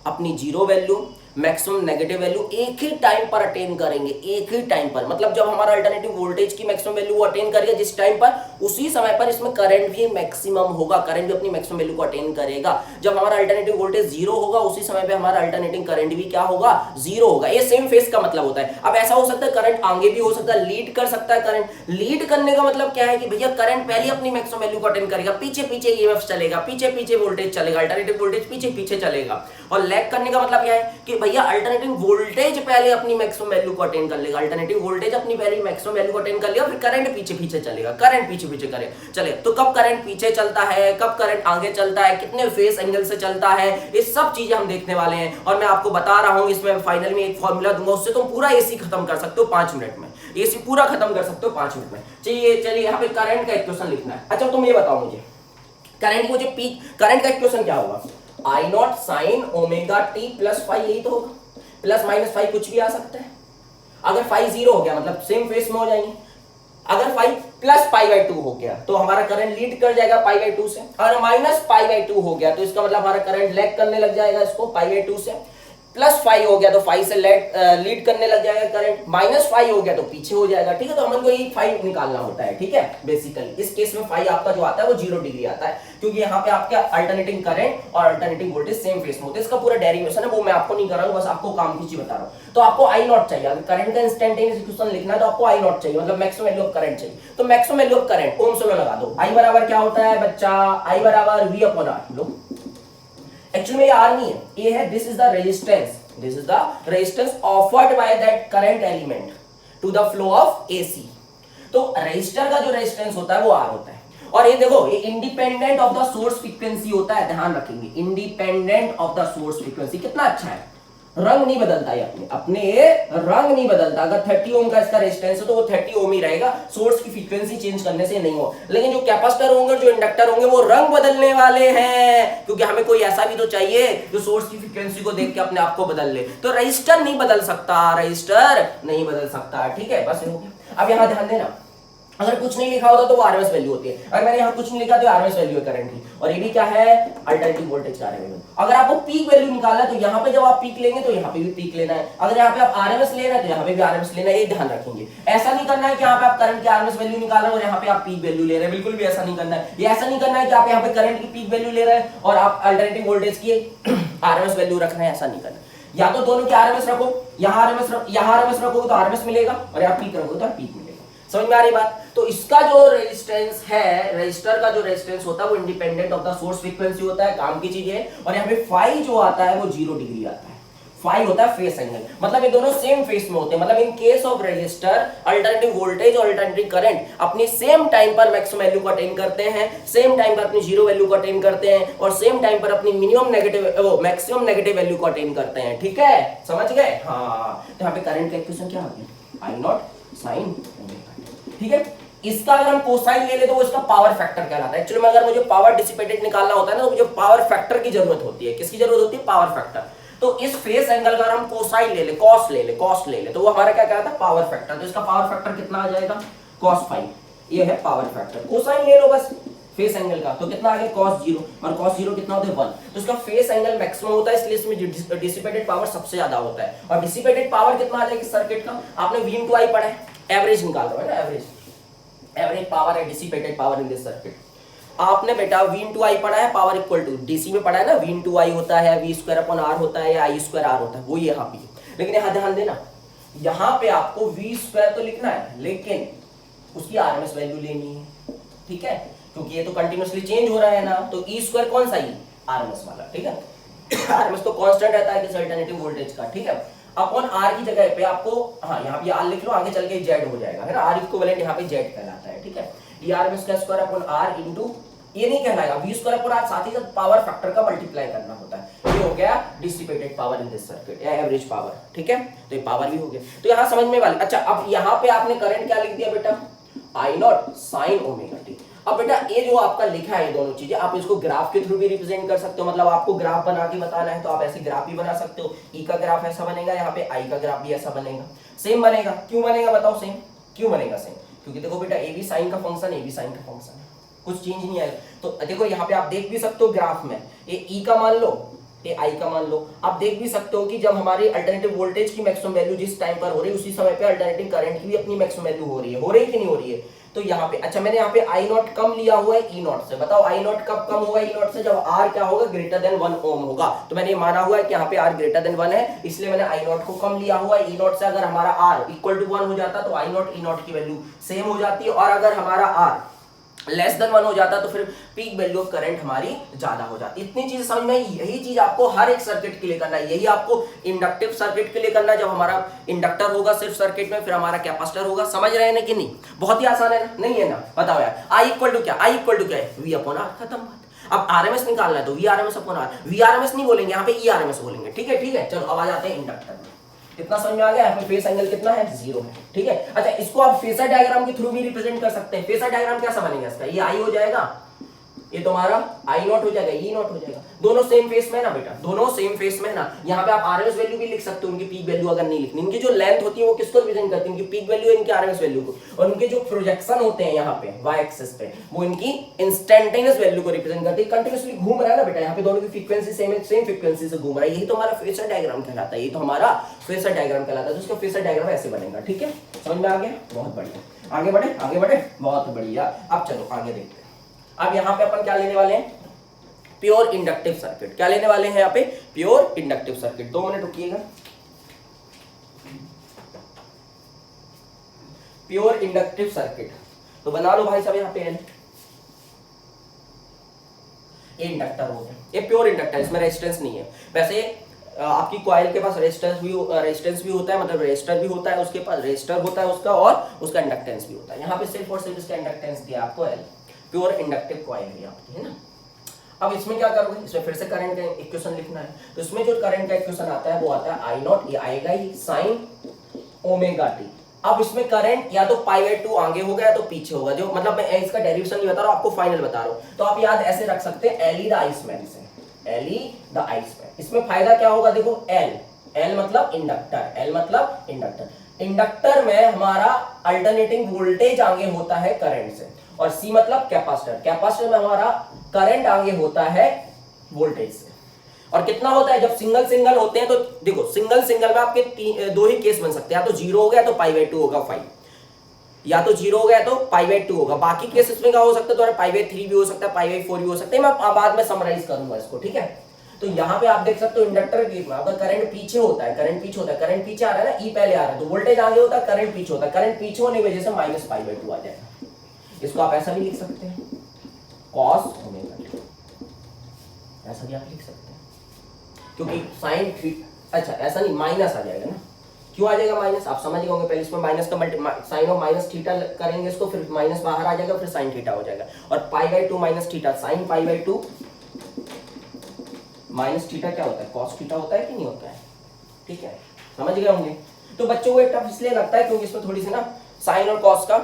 अपनी zero value, maximum negative value एक ही टाइम पर अटेन करेंगे, एक ही टाइम पर। मतलब जब हमारा अल्टरनेटिव वोल्टेज की मैक्सिमम वैल्यू वो अटेन करेगा जिस टाइम पर, उसी समय पर इसमें करंट भी मैक्सिमम होगा, करंट भी अपनी मैक्सिमम वैल्यू को अटेन करेगा। जब हमारा अल्टरनेटिव वोल्टेज जीरो होगा, उसी समय पे हमारा अल्टरनेटिंग करंट भी क्या होगा, जीरो होगा। ये सेम फेस का मतलब होता है। अब ऐसा हो सकता है करंट आगे भी हो सकता है, लीड कर सकता है करंट। लीड करने का मतलब क्या है कि भैया करंट पहले अपनी मैक्सिमम वैल्यू को अटेन करेगा, पीछे पीछे ईएमएफ चलेगा, पीछे पीछे वोल्टेज चलेगा, अल्टरनेटिव वोल्टेज पीछे पीछे चलेगा। और लैग करने का मतलब क्या है कि भैया अल्टरनेटिव वोल्टेज पहले अपनी मैक्सिमम वैल्यू को अटेन कर लेगा, अल्टरनेटिव वोल्टेज अपनी पहले मैक्सिमम वैल्यू को अटेन कर लिया, फिर करंट पीछे पीछे चलेगा, करंट पीछे पीछे चलेगा। तो कब करंट पीछे चलता है, कब करंट आगे चलता है, कितने फेस एंगल से चलता है, ये सब चीजें हम देखने वाले हैं। और मैं आपको बता रहा हूं, इसमें फाइनल में एक फॉर्मूला दूंगा, उससे तुम पूरा एसी खत्म कर सकते हो 5 मिनट में, एसी पूरा खत्म कर सकते हो 5 मिनट में। चलिए यहाँ पे करंट का इक्वेशन लिखना है। अच्छा तुम ये बताओ मुझे, करंट मुझे पीक, करंट का इक्वेशन क्या होगा, I0 sin omega t plus phi, यही तो होगा। प्लस माइनस फाइव कुछ भी आ सकता है। अगर फाइव जीरो हो गया मतलब सेम फेस में हो जाएंगे। अगर फाइव प्लस π/2 हो गया तो हमारा करंट लीड कर जाएगा π/2 से। अगर माइनस π/2 हो गया तो इसका मतलब हमारा करंट लैग करने लग जाएगा इसको π/2 से। प्लस 5 हो गया तो 5 से लीड करने लग जाएगा करंट। माइनस 5 हो गया तो पीछे हो जाएगा। ठीक है, तो हमको ये 5 निकालना होता है। ठीक है, बेसिकली इस केस में 5 आपका जो आता है वो 0 डिग्री आता है, क्योंकि यहाँ पे आपका अल्टरनेटिंग करंट और अल्टरनेटिंग वोल्टेज सेम फेस में होते हैं। इसका पूरा डेरिवेशन है वो मैं आपको नहीं कर रहा हूँ, बस आपको काम की चीज बता रहा हूँ। तो आपको आई नॉट चाहिए, अगर करंट का इंस्टेंटेनियस इक्वेशन लिखना है तो आपको आई नॉट चाहिए, मतलब मैक्सिमम वैल्यू ऑफ करंट चाहिए। तो maximum value of current Ohm's law लगा दो। आई बराबर क्या होता है बच्चा, आई बराबर V/R। लो एक्चुअली में आर नहीं है, ये है this is the resistance, this is the resistance offered by that current element to the flow of AC। तो रेजिस्टर का जो रेजिस्टेंस होता है वो R होता है। और ये देखो ये independent of the source frequency होता है, ध्यान रखेंगे, independent of the source frequency. कितना अच्छा है, रंग नहीं बदलता है, अपने ये रंग नहीं बदलता। अगर 30 ओम का इसका रेजिस्टेंस है तो वो 30 ओम ही रहेगा, सोर्स की फ्रीक्वेंसी चेंज करने से नहीं हो। लेकिन जो कैपेसिटर होंगे, जो इंडक्टर होंगे, वो रंग बदलने वाले हैं, क्योंकि हमें कोई ऐसा भी तो चाहिए जो सोर्स की फ्रीक्वेंसी को देख के अपने आप को बदल ले। तो रजिस्टर नहीं बदल सकता, रजिस्टर नहीं बदल सकता, ठीक है, बस हो गया। अब यहां ध्यान देना, अगर कुछ नहीं लिखा होता तो वो आरएमएस वैल्यू होती है, अगर मैंने यहाँ कुछ नहीं लिखा तो आरएमएस वैल्यू है करंट की। और ये भी क्या है, अल्टरनेटिव वोल्टेज का आरएमएस। अगर आपको पीक वैल्यू निकालना है तो यहाँ पे जब आप पीक लेंगे तो यहाँ पे भी पीक लेना है, अगर यहाँ पे आप आरएमएस लेना है तो यहाँ पे भी आरएमएस लेना है, ये ध्यान रखेंगे। ऐसा नहीं करना है कि यहाँ पे आप करंट की आरएमएस वैल्यू निकाल रहे हैं और यहाँ पे आप पीक वैल्यू ले रहे हैं, बिल्कुल भी ऐसा नहीं करना है। ये ऐसा नहीं करना है कि आप यहाँ पे करंट की पीक वैल्यू ले रहे हैं और आप अल्टरनेटिव वोल्टेज की आरएमएस वैल्यू रख रहे हैं, ऐसा नहीं करना। या तो दोनों की आरएमएस रखो, यहाँ आरएमएस रखोगे तो आरएमएस मिलेगा और यहाँ पीक रखोगे तो पीक मिलेगा। समझ में आ रही बात? तो इसका जो रेजिस्टेंस है, रजिस्टर का जो रेजिस्टेंस होता है वो independent of the source frequency होता है, काम की चीज है। और यहाँ पे फाई जो आता है वो 0 डिग्री आता है, फाई होता है फेस एंगल, मतलब ये दोनों सेम फेस में होते हैं। मतलब in case of register alternative voltage और अल्टरनेटिव करंट अपनी सेम टाइम पर मैक्सिमम वैल्यू को अटेन करते हैं, सेम टाइम पर अपनी 0 वैल्यू को अटेन करते हैं और सेम टाइम पर अपनी minimum negative maximum negative value को अटेन करते हैं, ठीक है, समझ गए? हाँ, तो यहाँ पे करंट का इक्वेशन क्या आ गया, आई नॉट साइन, ठीक है। इसका अगर हम कोसाइन ले ले तो वो इसका पावर फैक्टर कहलाता है। एक्चुअली में अगर मुझे पावर डिसिपेटेड निकालना होता है ना तो मुझे पावर फैक्टर की जरूरत होती है। किसकी जरूरत होती है? Power factor. तो इस फेस एंगल का हम कोसाइन ले ले, कॉस ले ले तो वो हमारा क्या कहलाता है? Power factor. तो इसका पावर फैक्टर कितना आ जाएगा? cos फाई, ये है पावर फैक्टर। कोसाइन ले लो बस फेस एंगल का, तो कितना आ गया? cos 0, और cos 0 कितना होता है? 1। तो इसका फेस एंगल मैक्सिमम होता है, इसलिए इसमें डिसिपेटेड पावर सबसे ज्यादा होता है। और डिसिपेटेड पावर कितना आ जाएगा सर्किट का? आपने V × I पढ़ा है, एवरेज निकाल रहे हो ना, एवरेज पावर है dissipated power in this circuit. आपने बेटा V × I पढ़ा है, पावर इक्वल टू डीसी में पढ़ा है ना, V × I होता है, V²/R होता है या I² R होता है, वो यहाँ पे। लेकिन यहाँ ध्यान देना, यहाँ पे आपको V² तो लिखना है लेकिन उसकी आरएमएस वैल्यू लेनी है, ठीक है, क्योंकि ये तो कंटिन्यूअसली चेंज हो रहा है ना। तो E² कौन सा? ई आरएमएस वाला, ठीक है। आरएमएस तो कांस्टेंट रहता है किसी अल्टरनेटिव वोल्टेज का, ठीक है। अपॉन आर की जगह पे आपको, हाँ यहाँ पे आर लिख लो, आगे चल के जेड हो जाएगा, है ना। आर इक्विवेलेंट यहाँ पे जेड कहलाता है, ठीक है। ये आरएमएस का स्क्वायर अपॉन आर इंटू, ये नहीं कहलाएगा V² अपॉन आर, साथ ही साथ पावर फैक्टर का मल्टीप्लाई करना होता है। ये हो गया dissipated power in this circuit या एवरेज पावर, ठीक है। तो ये पावर भी हो गया, तो यहाँ समझ में वाली। अच्छा, अब यहाँ पे आपने करंट क्या लिख दिया बेटा? I0 sin omega T. अब बेटा ये जो आपका लिखा है, ये दोनों चीजें आप इसको ग्राफ के थ्रू भी रिप्रेजेंट कर सकते हो। मतलब आपको ग्राफ बना के बताना है तो आप ऐसे ग्राफ भी बना सकते हो। ई का ग्राफ ऐसा बनेगा, यहाँ पे आई का ग्राफ भी ऐसा बनेगा, सेम बनेगा। क्यों बनेगा बताओ सेम? क्यों बनेगा सेम? क्योंकि देखो बेटा ए भी साइन का फंक्शन, ए भी साइन का फंक्शन है, कुछ चेंज नहीं आएगा। तो देखो यहाँ पे आप देख भी सकते हो ग्राफ में, ये ई का मान लो, ये आई का मान लो। आप देख भी सकते हो कि जब हमारी अल्टरनेटिव वोल्टेज की मैक्सिमम वैल्यू जिस टाइम पर हो रही है उसी समय पे अल्टरनेटिव करंट की भी अपनी मैक्सिमम वैल्यू हो रही है कि नहीं हो रही है? तो यहाँ पे अच्छा मैंने यहाँ पे I0 कम लिया हुआ है E0 से। बताओ I0 कब कम होगा E0 से? जब R क्या होगा? ग्रेटर देन 1 ओम होगा। तो मैंने ये माना हुआ है कि यहाँ पे R ग्रेटर देन 1 है, इसलिए मैंने I0 को कम लिया हुआ है। E0 से अगर हमारा R इक्वल टू 1 हो जाता तो I0 E0 की वैल्यू सेम हो जाती है, और अगर हमारा R लेस देन 1 हो जाता तो फिर पीक वैल्यू ऑफ करंट हमारी ज्यादा हो जाती। इतनी चीज समझ में, यही चीज आपको हर एक सर्किट के लिए करना है। यही आपको इंडक्टिव सर्किट के लिए करना है, जब हमारा इंडक्टर होगा सिर्फ सर्किट में, फिर हमारा कैपेसिटर होगा। समझ रहे हैं ना कि नहीं? बहुत ही आसान है ना? नहीं है ना? बताओ यार, आई इक्वल टू क्या? आई इक्वल टू क्या है? V अपॉन आर, खत्म बात। अब आरएमएस निकालना है तो V RMS upon R. V RMS नहीं बोलेंगे यहाँ पे, E RMS बोलेंगे, ठीक है, ठीक है। चलो अब आ जाते हैं इंडक्टर में। कितना समझ में आ गया? यहाँ पे फेस एंगल कितना है? 0 है, ठीक है। अच्छा, इसको आप फेसर डायग्राम के थ्रू भी रिप्रेजेंट कर सकते हैं। फेसर डायग्राम कैसा बनेगा इसका? ये आई हो जाएगा, ये तुम्हारा I0 हो जाएगा, E0 हो जाएगा। दोनों सेम फेस में ना बेटा, दोनों सेम फेस में ना। यहाँ पे आप आरएमएस वैल्यू भी लिख सकते हो, उनकी पीक वैल्यू अगर नहीं लिखनी। इनकी जो लेंथ होती है वो किसको रिप्रेजेंट करती है? इनकी पीक वैल्यू, इनकी आरएमएस वैल्यू को। और उनके जो प्रोजेक्शन होते हैं यहाँ पे वाई एक्सिस पे, वो इनकी इंस्टेंटेनियस वैल्यू को रिप्रेजेंट करती है। कंटिन्यूअसली घूम रहा है ना बेटा, यहाँ पे दोनों की फ्रीक्वेंसी सेम है, सेम फ्रीक्वेंसी से घूम रहा है। यही तो हमारा फेसर डायग्राम कहलाता है, ये तो हमारा फेसर डायग्राम कहलाता है। तो उसका फेसर डायग्राम ऐसे बनेगा, ठीक है। समझ में आ गया? बहुत बढ़िया। आगे बढ़े, आगे बढ़े, बहुत बढ़िया। अब चलो आगे देखते हैं। अब यहाँ पे अपन क्या लेने वाले हैं? Pure inductive circuit. क्या लेने वाले हैं यहाँ पे? Pure inductive circuit. 2 मिनट रुकिएगा। प्योर इंडक्टिव सर्किट तो बना लो भाई साहब यहाँ पे। ये इंडक्टर हो गया, ये प्योर इंडक्टर, इसमें रेजिस्टेंस नहीं है। वैसे आपकी कॉइल के पास रेजिस्टेंस भी होता है, मतलब रेजिस्टर भी होता है, उसके पास रेजिस्टर होता है उसका, और उसका इंडक्टेंस भी होता है। यहाँ पे सिर्फ और सिर्फ इसका इंडक्टेंस दिया आपको L। प्योर इंडक्टिव कॉइल है आपकी, है ना। अब इसमें क्या करोगे, इसमें फिर से करंट का इक्वेशन लिखना है। तो इसमें जो करंट का इक्वेशन आता है वो आता है आई नॉट, ये आएगा ही साइन ओमेगा टी। अब इसमें करंट या तो π/2 आगे होगा या तो पीछे होगा, जो मतलब मैं इसका डेरिवेशन नहीं बता रहा हूं, आपको फाइनल बता रहा हूं। तो आप याद ऐसे रख सकते हैं एली द आइसमैन से, एली द आइसमैन। इसमें फायदा क्या होगा, देखो एल मतलब इंडक्टर, एल मतलब इंडक्टर। इंडक्टर में हमारा अल्टरनेटिंग वोल्टेज आगे होता है करंट से, और सी मतलब कैपेसिटर, कैपेसिटर में हमारा करंट आगे होता है वोल्टेज से। और कितना होता है, जब सिंगल सिंगल होते हैं तो देखो सिंगल सिंगल में आपके दो ही केस बन सकते हैं, या तो 0 हो गया तो π/2 होगा 5, या तो 0 हो गया तो π/2 होगा। बाकी केसेस में क्या हो सकता है, तो π/3 भी हो सकता है, π/4 भी हो सकता है। मैं बाद में समराइज करूंगा इसको, ठीक है। तो यहाँ पे आप देख सकते हो इंडक्टर के में अगर करंट पीछे होता है, करंट पीछे होता है, करंट पीछे आ रहा है ना, ई पहले आ रहा है, तो वोल्टेज आगे होता है, करंट पीछे होता है, करंट पीछे होने की वजह से -π/2 आ जाएगा। इसको आप ऐसा भी लिख सकते हैं cos ओमेगा, ऐसा भी आप लिख सकते हैं, क्योंकि साइन अच्छा ऐसा नहीं, माइनस आ जाएगा ना। क्यों आ जाएगा माइनस, आप समझ गए होंगे। पहले इसमें माइनस का साइन और माइनस थीटा करेंगे इसको, फिर माइनस बाहर आ जाएगा, फिर साइन थीटा हो जाएगा। और π/2 minus theta, sine π/2 minus theta क्या होता है, कॉस थीटा होता है कि नहीं होता है, ठीक है, समझ गए होंगे। तो बच्चों को एक टफ इसलिए लगता है क्योंकि इसमें थोड़ी सी ना साइन और कॉस का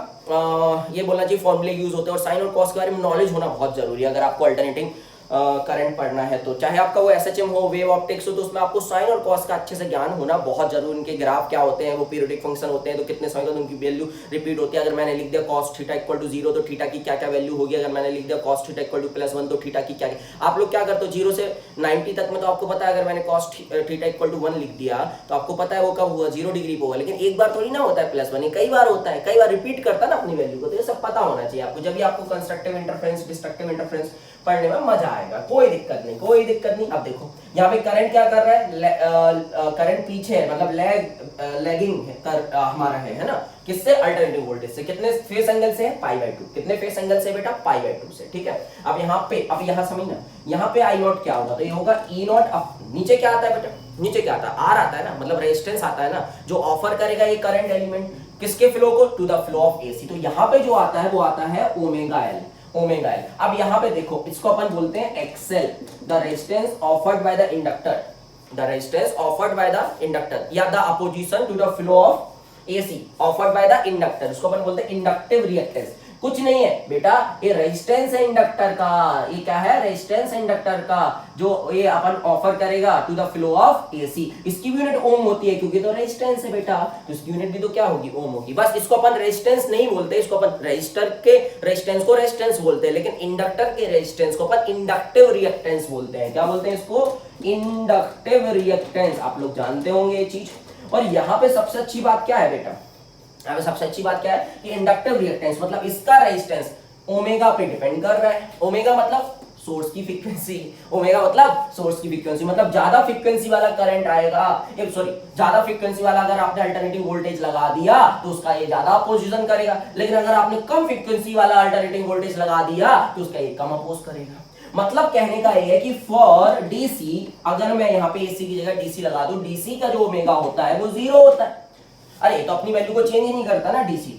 ये बोलना चाहिए फॉर्मूले यूज होते हैं, और साइन और कॉस के बारे में नॉलेज होना बहुत जरूरी है अगर आपको अल्टरनेटिंग करंट पढ़ना है। तो चाहे आपका वो SHM हो, वेव ऑप्टिक्स हो, तो उसमें आपको साइन और कॉस का अच्छे से ज्ञान होना बहुत जरूरी। उनके ग्राफ क्या होते हैं, वो पीरियोडिक फंक्शन होते हैं, तो कितने समय तक उनकी वैल्यू रिपीट होती है। अगर मैंने लिख दिया cos थीटा इक्वल टू 0 तो थीटा की क्या क्या वैल्यू होगी। अगर मैंने लिख दिया cos थीटा इक्वल टू +1 तो थीटा की क्या क्या। आप लोग क्या करते हो 0 से 90 तक में, तो आपको पता है अगर मैंने cos थीटा इक्वल टू 1 लिख दिया तो आपको पता है वो कब हुआ, 0 डिग्री पे होगा। लेकिन एक बार थोड़ी ना होता है +1, ये कई बार होता है, कई बार रिपीट करता है ना अपनी वैल्यू को। तो ये सब पता होना चाहिए आपको, जब भी आपको कंस्ट्रक्टिव इंटरफेरेंस डिस्ट्रक्टिव इंटरफेरेंस पढ़ने में मजा आएगा। कोई दिक्कत नहीं, कोई दिक्कत नहीं। अब देखो यहाँ पे करंट क्या कर रहा है, करंट पीछे है, मतलब लैगिंग कर हमारा है ना, किससे, अल्टरनेटिंग वोल्टेज से। कितने फेस एंगल से है, π/2। कितने फेस एंगल से बेटा, π/2 से, ठीक है। अब यहाँ पे, अब यहाँ समझना, यहाँ पे I नॉट क्या होगा, तो ये होगा E नॉट। अब नीचे क्या आता है बेटा, नीचे क्या आता है, R आता है ना, मतलब रेजिस्टेंस आता है ना, जो ऑफर करेगा ये करंट एलिमेंट किसके फ्लो को, to the flow of AC। तो यहाँ पे जो आता है वो आता है ओमेगा एल। अब यहाँ पे देखो, इसको अपन बोलते हैं X L, the resistance offered by the inductor, the resistance offered by the inductor, या the opposition to the flow of AC offered by the inductor. इसको अपन बोलते हैं इंडक्टिव रिएक्टेंस। कुछ नहीं है बेटा, ये रेजिस्टेंस है इंडक्टर का। ये क्या है, रेजिस्टेंस है इंडक्टर का, जो ये अपन ऑफर करेगा to the flow of AC। इसकी भी यूनिट ओम होती है क्योंकि तो रेजिस्टेंस है बेटा, तो इसकी यूनिट भी तो क्या होगी, ओम होगी। बस इसको अपन रेजिस्टेंस नहीं बोलते, इसको अपन रेजिस्टर के रेजिस्टेंस को रेजिस्टेंस बोलते हैं, लेकिन इंडक्टर के रेजिस्टेंस को अपन इंडक्टिव रिएक्टेंस बोलते हैं। क्या बोलते हैं इसको, इंडक्टिव रिएक्टेंस। आप लोग जानते होंगे ये चीज। और यहाँ पे सबसे अच्छी बात क्या है बेटा, यहाँ पे सबसे अच्छी बात क्या है कि इंडक्टिव रिएक्टेंस मतलब इसका रेजिस्टेंस ओमेगा पे डिपेंड कर रहा है। ओमेगा मतलब सोर्स की फ्रीक्वेंसी, ओमेगा मतलब सोर्स की फ्रीक्वेंसी, मतलब ज्यादा फ्रीक्वेंसी वाला करंट आएगा, ज्यादा फ्रीक्वेंसी वाला अगर आपने अल्टरनेटिंग वोल्टेज लगा दिया तो उसका ये ज्यादा अपोजिशन करेगा। लेकिन अगर आपने कम फ्रीक्वेंसी वाला अल्टरनेटिंग वोल्टेज लगा दिया तो उसका ये कम अपोज करेगा। मतलब कहने का ये है कि फॉर DC, अगर मैं यहाँ पे AC की जगह DC लगा दूं, DC का जो ओमेगा होता है वो 0 होता है। अरे तो अपनी वैल्यू को चेंज ही नहीं करता ना DC,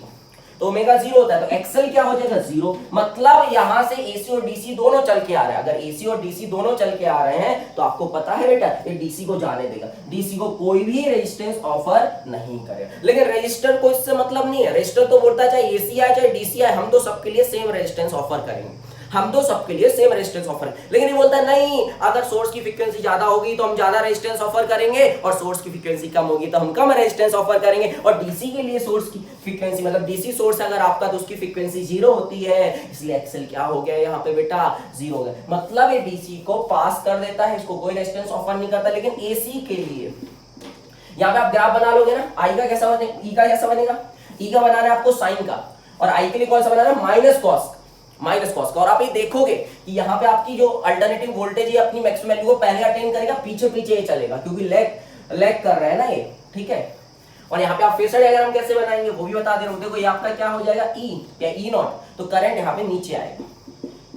तो ओमेगा 0 होता है, तो एक्सेल क्या हो जाएगा, 0। मतलब यहां से AC और DC दोनों चल के आ रहे हैं। अगर AC और DC दोनों चल के आ रहे हैं तो आपको पता है बेटा ये DC को जाने देगा, DC को कोई भी रेजिस्टेंस ऑफर नहीं करेगा। लेकिन रेजिस्टर को इससे मतलब नहीं है, रेजिस्टर तो बोलता है चाहे AC आए चाहे DC आए, हम तो सबके लिए सेम रेजिस्टेंस ऑफर करेंगे, हम तो सबके लिए सेम रेजिस्टेंस ऑफर। लेकिन ये बोलता है नहीं, अगर सोर्स की फ्रीक्वेंसी ज्यादा होगी तो हम ज्यादा रेजिस्टेंस ऑफर करेंगे, और सोर्स की फ्रीक्वेंसी कम होगी तो हम कम रेजिस्टेंस ऑफर करेंगे। और DC के लिए सोर्स की फ्रीक्वेंसी मतलब DC सोर्स अगर आपका तो उसकी फ्रीक्वेंसी 0 होती है, इसलिए एक्सेल क्या हो गया यहाँ पे बेटा, 0 हो गया। मतलब ये DC को पास कर देता है, इसको कोई रेजिस्टेंस ऑफर नहीं करता। लेकिन AC के लिए यहाँ पे आप ग्राफ बना लोगे ना, I का कैसा बनेगा, E का कैसा बनेगा, E का बनाना है आपको साइन का, और I के लिए कौन सा बनाना है, माइनस कॉस का। और आप ये देखोगे कि यहाँ पे आपकी जो अल्टरनेटिव वोल्टेज है अपनी मैक्सिमम वैल्यू को पहले अटेन करेगा, पीछे ये चलेगा क्योंकि लैग कर रहा है ना ये, ठीक है। और यहाँ पे आप फेसर डायग्राम कैसे बनाएंगे वो भी बता दे रहा हूँ। देखो ये आपका क्या हो जाएगा, E या E नॉट, तो करंट यहाँ पे नीचे आएगा।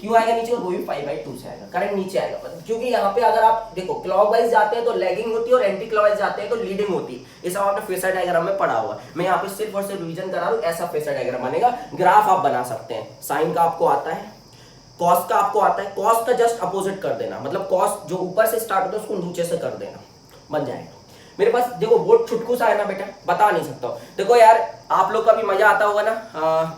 क्यों आएगा नीचे, और वो भी π/2 से आएगा, करंट नीचे आएगा। क्योंकि यहाँ पे अगर आप देखो क्लॉकवाइज जाते हैं तो लैगिंग होती है, और एंटी क्लॉकवाइज जाते हैं तो लीडिंग होती है। ये सब आपने फेसर डायग्राम में पढ़ा हुआ। मैं यहाँ पे सिर्फ और सिर्फ रिवीजन करा रहा हूँ, ऐसा फेसर डायग्राम बनेगा। ग्राफ आप बना सकते हैं, साइन का आपको आता है, कॉस का आपको आता है, कॉस का जस्ट अपोजिट कर देना, मतलब कॉस जो ऊपर से स्टार्ट होता है उसको नीचे से कर देना, बन जाएगा। मेरे पास देखो बोर्ड छुटकू सा है ना बेटा, बता नहीं सकता हूँ। देखो यार आप लोग का भी मजा आता होगा ना,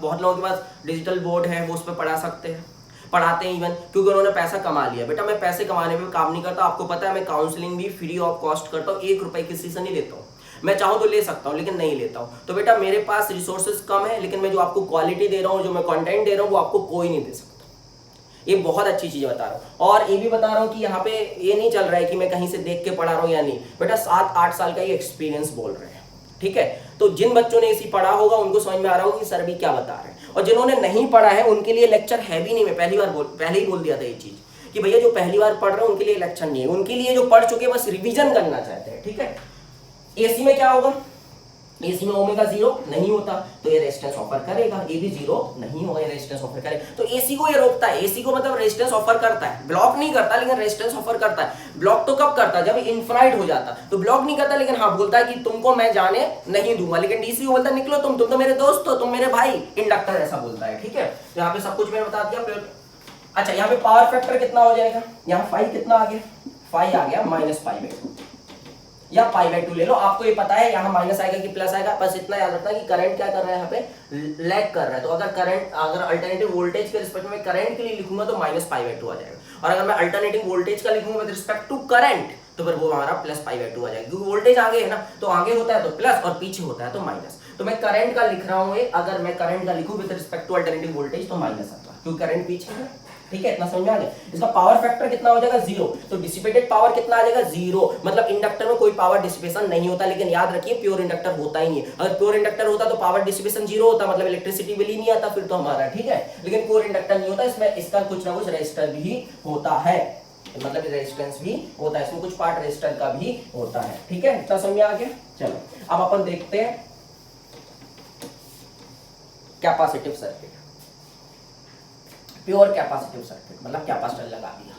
बहुत लोगों के पास डिजिटल बोर्ड है, वो उस पर पढ़ा सकते हैं, पढ़ाते हैं इवन, क्योंकि उन्होंने पैसा कमा लिया। बेटा मैं पैसे कमाने में काम नहीं करता, आपको पता है मैं काउंसलिंग भी फ्री ऑफ कॉस्ट करता हूँ, 1 रुपए किसी से नहीं लेता हूँ। मैं चाहूँ तो ले सकता हूँ लेकिन नहीं लेता हूँ। तो बेटा मेरे पास रिसोर्सेज कम है, लेकिन मैं जो आपको क्वालिटी दे रहा हूँ, जो मैं कंटेंट दे रहा हूँ, वो आपको कोई नहीं दे सकता। ये बहुत अच्छी चीज बता रहा हूँ। और ये भी बता रहा हूँ कि यहाँ पे ये नहीं चल रहा है कि मैं कहीं से देख के पढ़ा रहा हूँ या नहीं, बेटा 7-8 साल का ये एक्सपीरियंस बोल रहे हैं, ठीक है। तो जिन बच्चों ने इसी पढ़ा होगा उनको समझ में आ रहा होगा कि सर भी क्या बता रहे हैं, और जिन्होंने नहीं पढ़ा है उनके लिए लेक्चर है भी नहीं। मैं पहले ही बोल दिया था ये चीज कि भैया जो पहली बार पढ़ रहे हैं उनके लिए लेक्चर नहीं है, उनके लिए जो पढ़ चुके बस रिविजन करना चाहते हैं, ठीक है। एसी में क्या होगा, एसी में ओमेगा 0 नहीं होता तो ये रेजिस्टेंस ऑफर करेगा, ये भी 0 नहीं होगा, ये रेजिस्टेंस ऑफर करेगा। तो एसी को ये रोकता है, एसी को मतलब रेजिस्टेंस ऑफर करता है, ब्लॉक नहीं करता लेकिन रेजिस्टेंस ऑफर करता है। ब्लॉक तो कब करता है, जब इनफाइनाइट हो जाता, तो ब्लॉक नहीं करता लेकिन हाँ बोलता है कि तुमको मैं जाने नहीं दूंगा। लेकिन डीसी को बोलता है निकलो तुम तो मेरे दोस्त हो, तुम मेरे भाई। इंडक्टर ऐसा बोलता है, ठीक है। यहाँ पे सब कुछ मैंने बता दिया। अच्छा यहाँ पे पावर फैक्टर कितना हो जाएगा, यहाँ 5 कितना आ गया, 5 आ गया -π/2 या π/2 ले लो, आपको ये पता है यहाँ माइनस आएगा कि प्लस आएगा, बस इतना याद रखना कि करंट क्या कर रहा है, यहाँ पे लैग कर रहा है। तो अगर अल्टरनेटिव वोल्टेज के रिस्पेक्ट में करंट के लिए लिखूंगा तो -π/2 आ जाएगा, और अगर मैं अल्टरनेटिव वोल्टेज का लिखूंगा विद रिस्पेक्ट टू करंट तो फिर वो हमारा +π/2 आ जाएगा, क्योंकि वोल्टेज आगे है ना, तो आगे होता है तो प्लस और पीछे होता है तो माइनस। तो मैं करंट का लिख रहा हूँ, अगर मैं करंट का लिखूं with respect to alternative voltage तो माइनस आता, क्योंकि करंट पीछे है, ठीक है। इतना समझ में आ गया। इसका पावर फैक्टर कितना हो जाएगा, 0। तो डिसिपेटेड पावर कितना आ जाएगा, 0। मतलब इंडक्टर में कोई पावर डिसिपेशन नहीं होता, लेकिन याद रखिए प्योर इंडक्टर होता ही नहीं है। अगर प्योर इंडक्टर होता तो पावर डिसिपेशन 0 होता, मतलब इलेक्ट्रिसिटी बिल ही नहीं आता फिर तो हमारा, ठीक है। लेकिन प्योर इंडक्टर नहीं होता, इसमें इसका कुछ ना कुछ रेजिस्टर भी होता है, मतलब रेजिस्टेंस भी होता है, इसमें कुछ पार्ट रेजिस्टर का भी होता है, ठीक है। इतना समझ में आ गया। चलो अब अपन देखते हैं capacitive circuit. Pure capacitive circuit मतलब कैपेसिटर लगा दिया,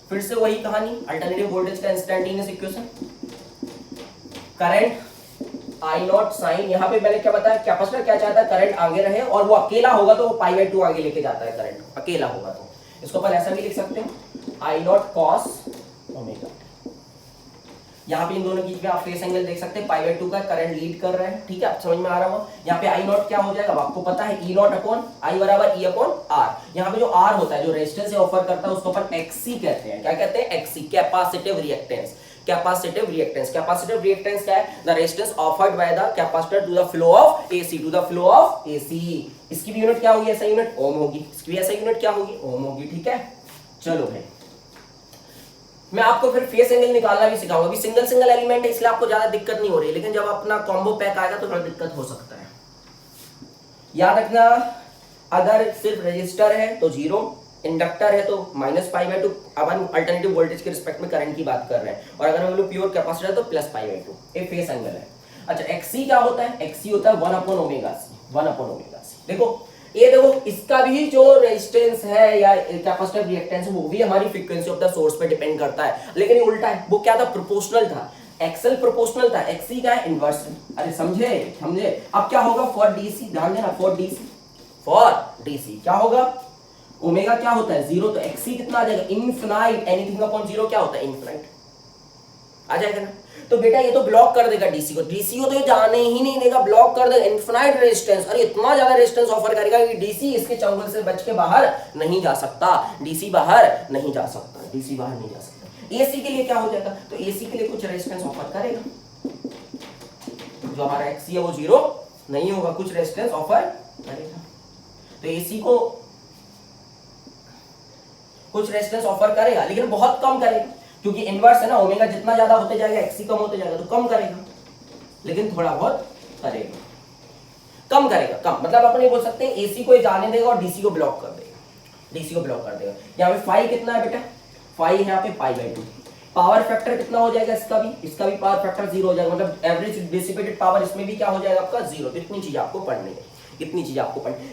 फिर से वही कहानी, अल्टरनेटिव वोल्टेज का instantaneous equation, current I naught sine. यहाँ पे मैंने क्या बताया, कैपेसिटर क्या चाहता है, करंट आगे रहे, और वो अकेला होगा तो वो π/2 आगे लेके जाता है, करंट अकेला होगा तो। इसको अपन ऐसा भी लिख सकते हैं, आई नॉट कॉस ओमेगा। यहाँ पे इन दोनों के बीच में आप फेस एंगल देख सकते हैं, π/2 का करंट लीड कर रहा है, ठीक है। आप समझ में आ रहा हो। यहाँ पे आई नॉट क्या हो जाएगा, आपको पता है E0/I बराबर E/R। यहाँ पे जो R होता है, जो रेजिस्टेंस से ऑफर करता है, उसको अपन XC कहते हैं। क्या कहते हैं, XC, capacitive reactance. Capacitive reactance, capacitive reactance क्या है, the resistance offered by the capacitor to the flow of AC, to the flow of AC। इसकी भी यूनिट क्या होगी, ऐसा यूनिट ओम होगी, इसकी भी ऐसा यूनिट क्या होगी, ओम होगी, ठीक है। चलो भाई मैं आपको फिर फेस एंगल निकालना भी सिखाऊंगा। अभी सिंगल एलिमेंट है इसलिए आपको ज्यादा दिक्कत नहीं हो रही है, लेकिन जब अपना कॉम्बो पैक आएगा तो थोड़ा दिक्कत हो सकता है। याद रखना, अगर सिर्फ रेजिस्टर है तो 0, इंडक्टर है तो -π/2। अपन अल्टरनेटिव वोल्टेज के रिस्पेक्ट में करंट की बात कर रहे हैं, और अगर हम लोग प्योर कैपेसिटर है तो +π/2। ये फेस एंगल है। अच्छा XC क्या होता है, XC होता है 1/ωc। देखो ये देखो, इसका भी जो रेजिस्टेंस है या कैपेसिटिव रिएक्टेंस है वो भी हमारी फ्रीक्वेंसी ऑफ द सोर्स पे डिपेंड करता है, लेकिन ये उल्टा है। वो क्या था, प्रोपोर्शनल था, XL प्रोपोर्शनल था, XC का है इनवर्स। अरे समझे। अब क्या होगा फॉर DC, ध्यान देना, फॉर DC क्या होगा, ओमेगा क्या होता है 0, तो XC कितना आ जाएगा, इनफिनाइट। एनीथिंग अपॉन 0 क्या होता है, इनफिनाइट आ जाएगा ना। तो बेटा ये तो ब्लॉक कर देगा डीसी को तो ये जाने ही नहीं देगा, ब्लॉक कर देगा। इनफिनाइट रेजिस्टेंस, अरे इतना ज्यादा रेजिस्टेंस ऑफर करेगा कि डीसी इसके चंगुल से बच के बाहर नहीं जा सकता, डीसी बाहर नहीं जा सकता। एसी के लिए क्या हो जाएगा, तो एसी के लिए कुछ रेजिस्टेंस ऑफर करेगा, जो हमारा एक्सी है वो 0 नहीं होगा, कुछ रेजिस्टेंस ऑफर करेगा। तो एसी को कुछ रेजिस्टेंस ऑफर करेगा, लेकिन बहुत कम करेगा, क्योंकि इनवर्स है ना, ओमेगा जितना ज्यादा होते जाएगा एक्सी कम होते जाएगा, तो कम करेगा, लेकिन थोड़ा बहुत करेगा, कम करेगा, कम। मतलब अपन ये बोल सकते हैं एसी को जाने देगा और डीसी को ब्लॉक कर देगा, यहाँ पे फाई कितना है बेटा, फाई है यहाँ पे π/2। पावर फैक्टर कितना हो जाएगा, इसका भी पावर फैक्टर 0 हो जाएगा, मतलब एवरेज डिसिपेटेड पावर इसमें भी क्या हो जाएगा आपका 0। तो इतनी चीज आपको पढ़नी है,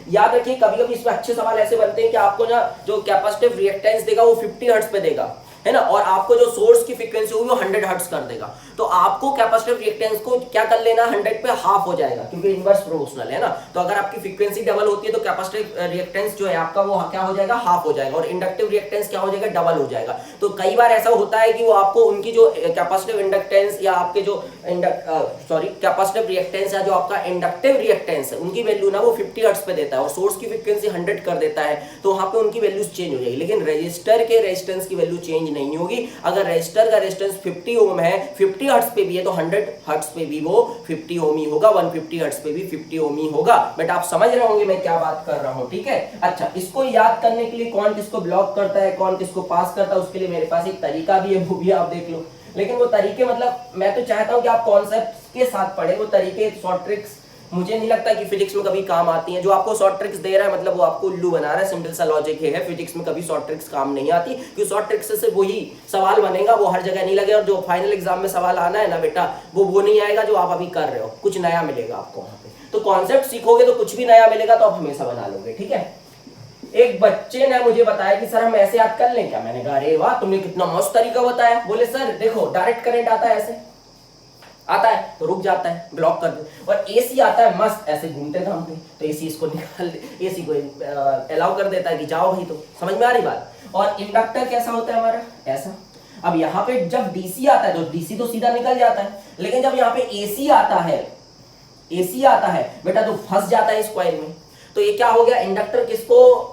याद रखिए। कभी कभी इसमें अच्छे सवाल ऐसे बनते हैं कि आपको ना जो कैपेसिटिव रिएक्टेंस देगा वो 50 हर्ट्ज पे देगा, है ना, और आपको जो सोर्स की फ्रीक्वेंसी होगी वो 100 हर्ट्ज कर देगा। तो आपको कैपेसिटिव रिएक्टेंस को क्या कर लेना, 100 पे हाफ हो जाएगा क्योंकि इनवर्स प्रोपोर्शनल है ना। तो अगर आपकी फ्रीक्वेंसी डबल होती है तो कैपेसिटिव रिएक्टेंस जो है आपका वो क्या हो जाएगा, हाफ हो जाएगा, और इंडक्टिव रिएक्टेंस क्या हो जाएगा, डबल हो जाएगा। तो कई बार ऐसा होता है कि वो आपको उनकी जो कैपेसिटिव इंडक्टेंस या आपके जो कैपेसिटिव रिएक्टेंस या जो आपका इंडक्टिव रिएक्टेंस है उनकी वैल्यू ना वो 50 हर्ट्ज पे देता है और सोर्स की फ्रीक्वेंसी 100 कर देता है, तो वहां पे उनकी वैल्यूज चेंज हो जाएगी। लेकिन रजिस्टर के रेजिस्टेंस की वैल्यू चेंज नहीं होगी। अगर रजिस्टर का रेजिस्टेंस 50 ओम है, 50 हर्ट्ज पे भी है, तो 100 हर्ट्ज पे भी वो 50 ओम ही होगा, 150 हर्ट्ज पे भी 50 ओम ही होगा। बट आप समझ रहे होंगे मैं क्या बात कर रहा हूं, ठीक है। अच्छा, इसको याद करने के लिए कौन किसको ब्लॉक करता है, कौन किसको पास करता है, उसके लिए मेरे पास एक तरीका भी है, वो भी आप देख लो। लेकिन वो तरीके मतलब मैं तो चाहता हूं कि आप कॉन्सेप्ट के साथ पढ़े, वो तरीके शॉर्ट ट्रिक्स मुझे नहीं लगता कि फिजिक्स में कभी काम आती हैं। जो आपको शॉर्ट ट्रिक्स दे रहा है मतलब वो आपको उल्लू बना रहा है, सिंपल सा लॉजिक है। फिजिक्स में कभी शॉर्ट ट्रिक्स काम नहीं आती क्योंकि शॉर्ट ट्रिक्स से वही सवाल बनेगा, वो हर जगह नहीं लगेगा, और जो फाइनल एग्जाम में सवाल आना है ना बेटा वो नहीं आएगा जो आप अभी कर रहे हो, कुछ नया मिलेगा आपको वहां पे। तो कॉन्सेप्ट सीखोगे तो कुछ भी नया मिलेगा, तो आप हमेशा बना लोगे, ठीक है। एक बच्चे ने मुझे बताया कि सर हम ऐसे याद कर लें क्या। मैंने कहा अरे वाह, तुमने कितना मस्त तरीका बताया। बोले सर देखो डायरेक्ट करंट आता है, ऐसे आता है तो रुक जाता है, ब्लॉक कर दे, और एसी आता है मस्त ऐसे घूमते घामते, तो एसी इसको निकाल दे, एसी को अलाउ कर देता है कि जाओ भाई। तो समझ में आ रही बात। और इंडक्टर कैसा होता है हमारा, ऐसा। अब यहाँ पे जब डीसी आता है तो डीसी तो सीधा निकल जाता है, लेकिन जब यहाँ पे एसी आता है, एसी आता है बेटा तो फंस जाता है इस कॉइल में। तो ये क्या हो गया, इंडक्टर किसको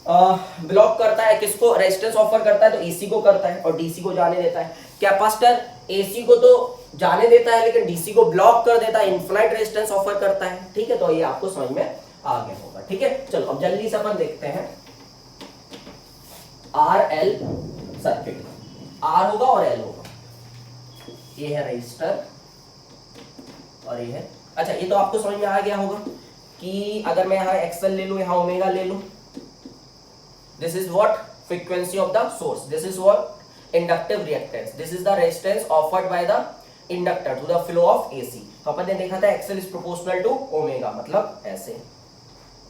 ब्लॉक करता है, किसको रेजिस्टेंस ऑफर करता है, तो एसी को करता है और डीसी को जाने देता है। कैपेसिटर एसी को तो जाने देता है लेकिन डीसी को ब्लॉक कर देता है, इनफिनिट रेजिस्टेंस ऑफर करता है, ठीक है। तो ये आपको समझ में आ गया होगा, ठीक है। चलो अब जल्दी से अपन देखते हैं आर एल सर्किट। आर होगा और एल होगा, ये है रजिस्टर और ये है, अच्छा ये तो आपको समझ में आ गया होगा कि अगर मैं यहाँ एक्सएल ले लूं, यहाँ ओमेगा ले लूं, this is what frequency of the source, this is what inductive reactance, this is the resistance offered by the inductor to the flow of AC। तो अपन ने देखा था XL is proportional to omega, मतलब ऐसे।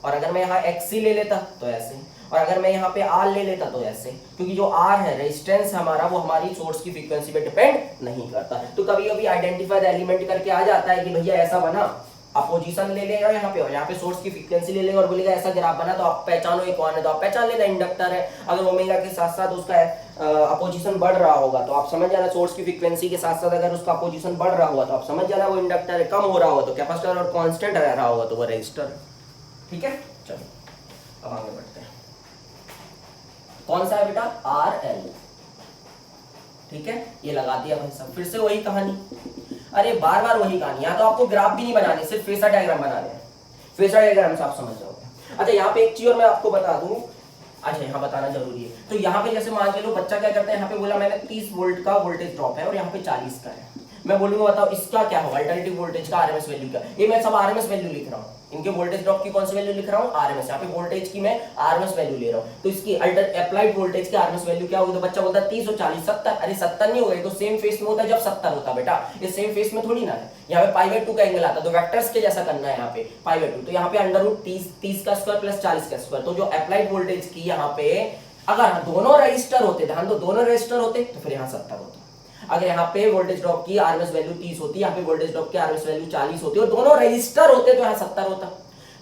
और अगर मैं यहाँ XC ले लेता तो ऐसे, और अगर मैं यहाँ पे R ले लेता तो ऐसे, क्योंकि जो R है रेजिस्टेंस हमारा वो हमारी सोर्स की फ्रीक्वेंसी पे डिपेंड नहीं करता। तो कभी कभी आइडेंटिफाइड एलिमेंट करके आ जाता है कि भैया ऐसा बना, अपोजिशन ले लेगा यहाँ पे और यहाँ पे सोर्स की फ्रीक्वेंसी ले लेगा और बोलेगा ऐसा ग्राफ बना, तो आप पहचानो ये कौन है, तो आप पहचान लेना इंडक्टर है। अगर ओमेगा के साथ साथ उसका अपोजिशन बढ़ रहा होगा तो आप समझ जाना, सोर्स की फ्रीक्वेंसी के साथ साथ अगर उसका अपोजिशन बढ़ रहा होगा तो आप समझ जाना वो इंडक्टर है। कम हो रहा होगा तो कैपेसिटर और कांस्टेंट रह रहा होगा तो वो रेजिस्टर, ठीक है। चलो अब आगे बढ़ते हैं। कौन सा है बेटा, आर एल, ठीक है। ये लगा दिया भाई सब, फिर से वही कहानी, अरे बार बार वही कहानी। यहाँ तो आपको ग्राफ भी नहीं बनाने, सिर्फ फेसर डायग्राम बनाने हैं, फेसर डायग्राम से आप समझ जाओगे। अच्छा यहाँ पे एक चीज और मैं आपको बता दूं, अच्छा यहाँ बताना जरूरी है। तो यहाँ पे जैसे मान के लो बच्चा क्या करता है, यहाँ पे बोला मैंने 30 वोल्ट का वोल्टेज ड्रॉप है और यहाँ पे 40 का है। मैं बोलूंगा बताओ इसका क्या होगा, अल्टरनेटिव वोल्टेज का आरएमएस वैल्यू क्या। ये मैं सब आरएमएस वैल्यू लिख रहा हूँ, इनके वोल्टेज ड्रॉप की कौन सी वैल्यू लिख रहा हूँ, आरएमएस। यहाँ पे वोल्टेज की मैं आरएमएस वैल्यू ले रहा हूँ, तो इसकी अप्लाइड वोल्टेज की आरएमएस वैल्यू क्या होगी। तो बच्चा बोलता है 30 और 40 70, अरे 70 नहीं होगा, तो सेम फेस में होता है जब 70 होता है बेटा, ये सेम फेस में थोड़ी ना है। यहाँ पे π/2 का एंगल आता है, तो वेक्टर्स के जैसा करना है यहाँ पे π/2, तो यहाँ पे √30 30 का स्क्वायर प्लस 40 का स्क्वायर। तो जो अप्लाइड वोल्टेज की यहाँ पे अगर दोनों रजिस्टर होते, ध्यान दो दोनों रजिस्टर होते तो फिर यहाँ 70 होता। अगर यहाँ पे वोल्टेज ड्रॉप की आरएमएस वैल्यू 30 होती, यहाँ पे वोल्टेज ड्रॉप की आरएमएस वैल्यू 40 होती और दोनों रजिस्टर होते तो यहाँ 70 होता।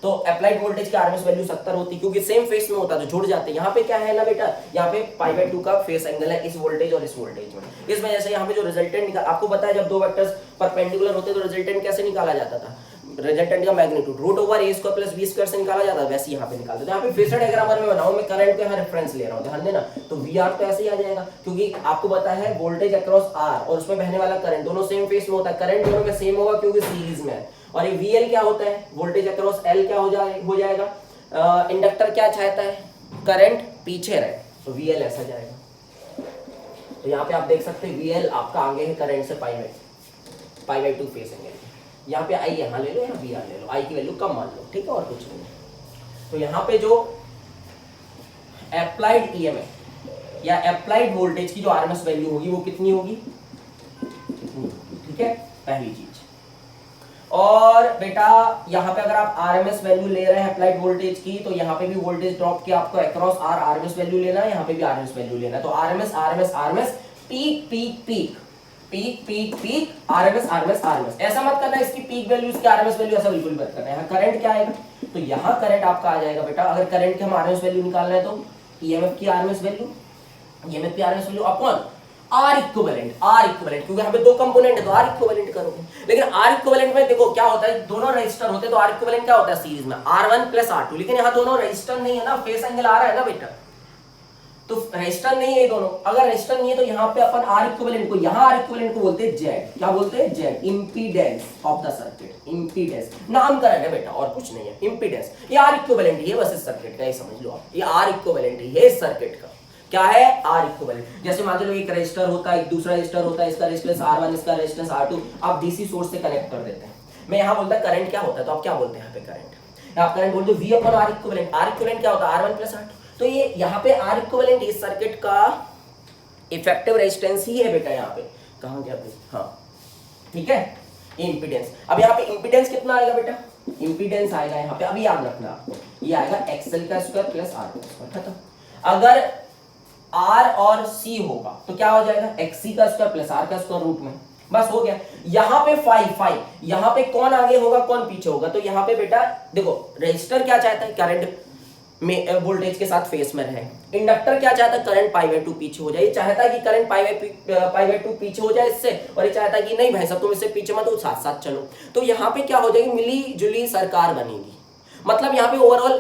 तो अप्लाइड वोल्टेज की आरएमएस वैल्यू 70 होती क्योंकि सेम फेस में होता तो जुड़ जाते। यहाँ पे क्या है ना बेटा, यहाँ पे π/2 का फेस एंगल है इस वोल्टेज और इस वोल्टेज में। इस वजह से यहाँ पे जो रिजल्टेंट निकाल, आपको पता है जब दो वेक्टर्स परपेंडिकुलर होते तो रिजल्टेंट कैसे निकाला जाता था, रिजल्टेंट का मैग्नीट्यूड √a² + b² से निकाला जाता है, वैसे यहाँ पे निकालते। तो यहाँ पे फेसर डायग्राम में बनाऊं, मैं करंट को यहाँ रेफरेंस ले रहा हूँ, ध्यान देना। तो VR तो ऐसे ही आ जाएगा क्योंकि आपको पता है वोल्टेज अक्रॉस R और उसमें बहने वाला करंट दोनों सेम फेस में होता है, करंट दोनों में सेम होगा क्योंकि सीरीज में है। और ये VL क्या होता है, वोल्टेज अक्रॉस L क्या हो जाएगा, इंडक्टर क्या चाहता है, करंट पीछे रहे, तो VL ऐसा जाएगा। तो यहाँ पे आप देख सकते हैं VL आपका आगे है करंट से π/2 फेस एंगल। यहाँ पे I यहाँ ले लो, यहाँ VR ले लो, I की वैल्यू कम मान लो, ठीक है, और कुछ नहीं। तो यहाँ पे जो अप्लाइड EMF या अप्लाइड वोल्टेज की जो आरएमएस वैल्यू होगी वो कितनी होगी, ठीक है, पहली चीज। और बेटा यहाँ पे अगर आप आरएमएस वैल्यू ले रहे हैं अप्लाइड वोल्टेज की, तो यहाँ पे भी वोल्टेज ड्रॉप की आपको अक्रॉस आर आरएमएस वैल्यू लेना है, यहाँ पे भी आरएमएस वैल्यू लेना है। तो RMS RMS RMS peak peak peak peak peak peak RMS RMS RMS, ऐसा मत करना इसकी पीक वैल्यू इसकी आरएमएस वैल्यू, ऐसा बिल्कुल मत करना। यहाँ करंट क्या आएगा, तो यहाँ करंट आपका आ जाएगा बेटा, अगर करंट की हम आरएमएस वैल्यू निकालना है तो ईएमएफ की आरएमएस वैल्यू, ईएमएफ की RMS value upon R equivalent, क्योंकि यहाँ पे दो कंपोनेंट है तो आर इक्विवेलेंट करोगे। लेकिन आर इक्विवेलेंट में देखो क्या होता है, दोनों रेजिस्टर होते हैं तो आर इक्विवेलेंट क्या होता है सीरीज में R1 प्लस R2, लेकिन यहाँ दोनों रेजिस्टर नहीं है ना, फेस एंगल आ रहा है ना बेटा, तो रेजिस्टर नहीं है दोनों। अगर रेजिस्टर नहीं है तो यहाँ पे अपन आर इक्विवेलेंट को, यहाँ आर इक्विवेलेंट को बोलते हैं जेड, क्या बोलते हैं Z, impedance of the circuit, impedance नामकरण है बेटा और कुछ नहीं है, इंपीडेंस ये आर इक्विवेलेंट ही है बस इस सर्किट का, ये समझ लो आप, ये आर इक्विवेलेंट ही है इस सर्किट का, क्या है आर इक्विवेलेंट। जैसे मान लो एक रेजिस्टर होता है, एक दूसरा रेजिस्टर होता है, इसका रेजिस्टेंस R1 इसका रेजिस्टेंस R2, आप डीसी सोर्स से कनेक्ट कर देते हैं। मैं यहाँ बोलता है करंट क्या होता है, तो आप क्या बोलते हैं यहाँ पे करंट, आप करंट बोलते हो V upon R equivalent, R equivalent क्या होता है R1 प्लस R2, तो ये यहाँ पे आर इक्विवेलेंट इस सर्किट का इफेक्टिव रेजिस्टेंस ही है बेटा, यहाँ पे कहाँ गया भाई, हाँ ठीक है इंपीडेंस। अब यहाँ पे इंपीडेंस कितना आएगा बेटा, इंपीडेंस आएगा यहाँ पे, अभी याद रखना आपको, ये आएगा XL का स्क्वायर प्लस R का स्क्वायर, खत्म। अगर R और C होगा तो क्या हो जाएगा, XC का स्क्वायर प्लस R का स्क्वायर रूट में, बस हो गया। यहाँ पे फाइव, यहाँ पे कौन आगे होगा कौन पीछे होगा, तो यहाँ पे बेटा देखो रेजिस्टर क्या चाहता है, करंट में वोल्टेज के साथ फेस में रहे, इंडक्टर क्या चाहता है, करंट π/2 पीछे हो जाए, ये चाहता है कि करंट π/2 पीछे हो जाए इससे, और ये चाहता है कि नहीं भाई साहब तुम इससे पीछे मत हो, साथ साथ चलो। तो यहाँ पे क्या हो जाएगी, मिली जुली सरकार बनेगी, मतलब यहाँ पे ओवरऑल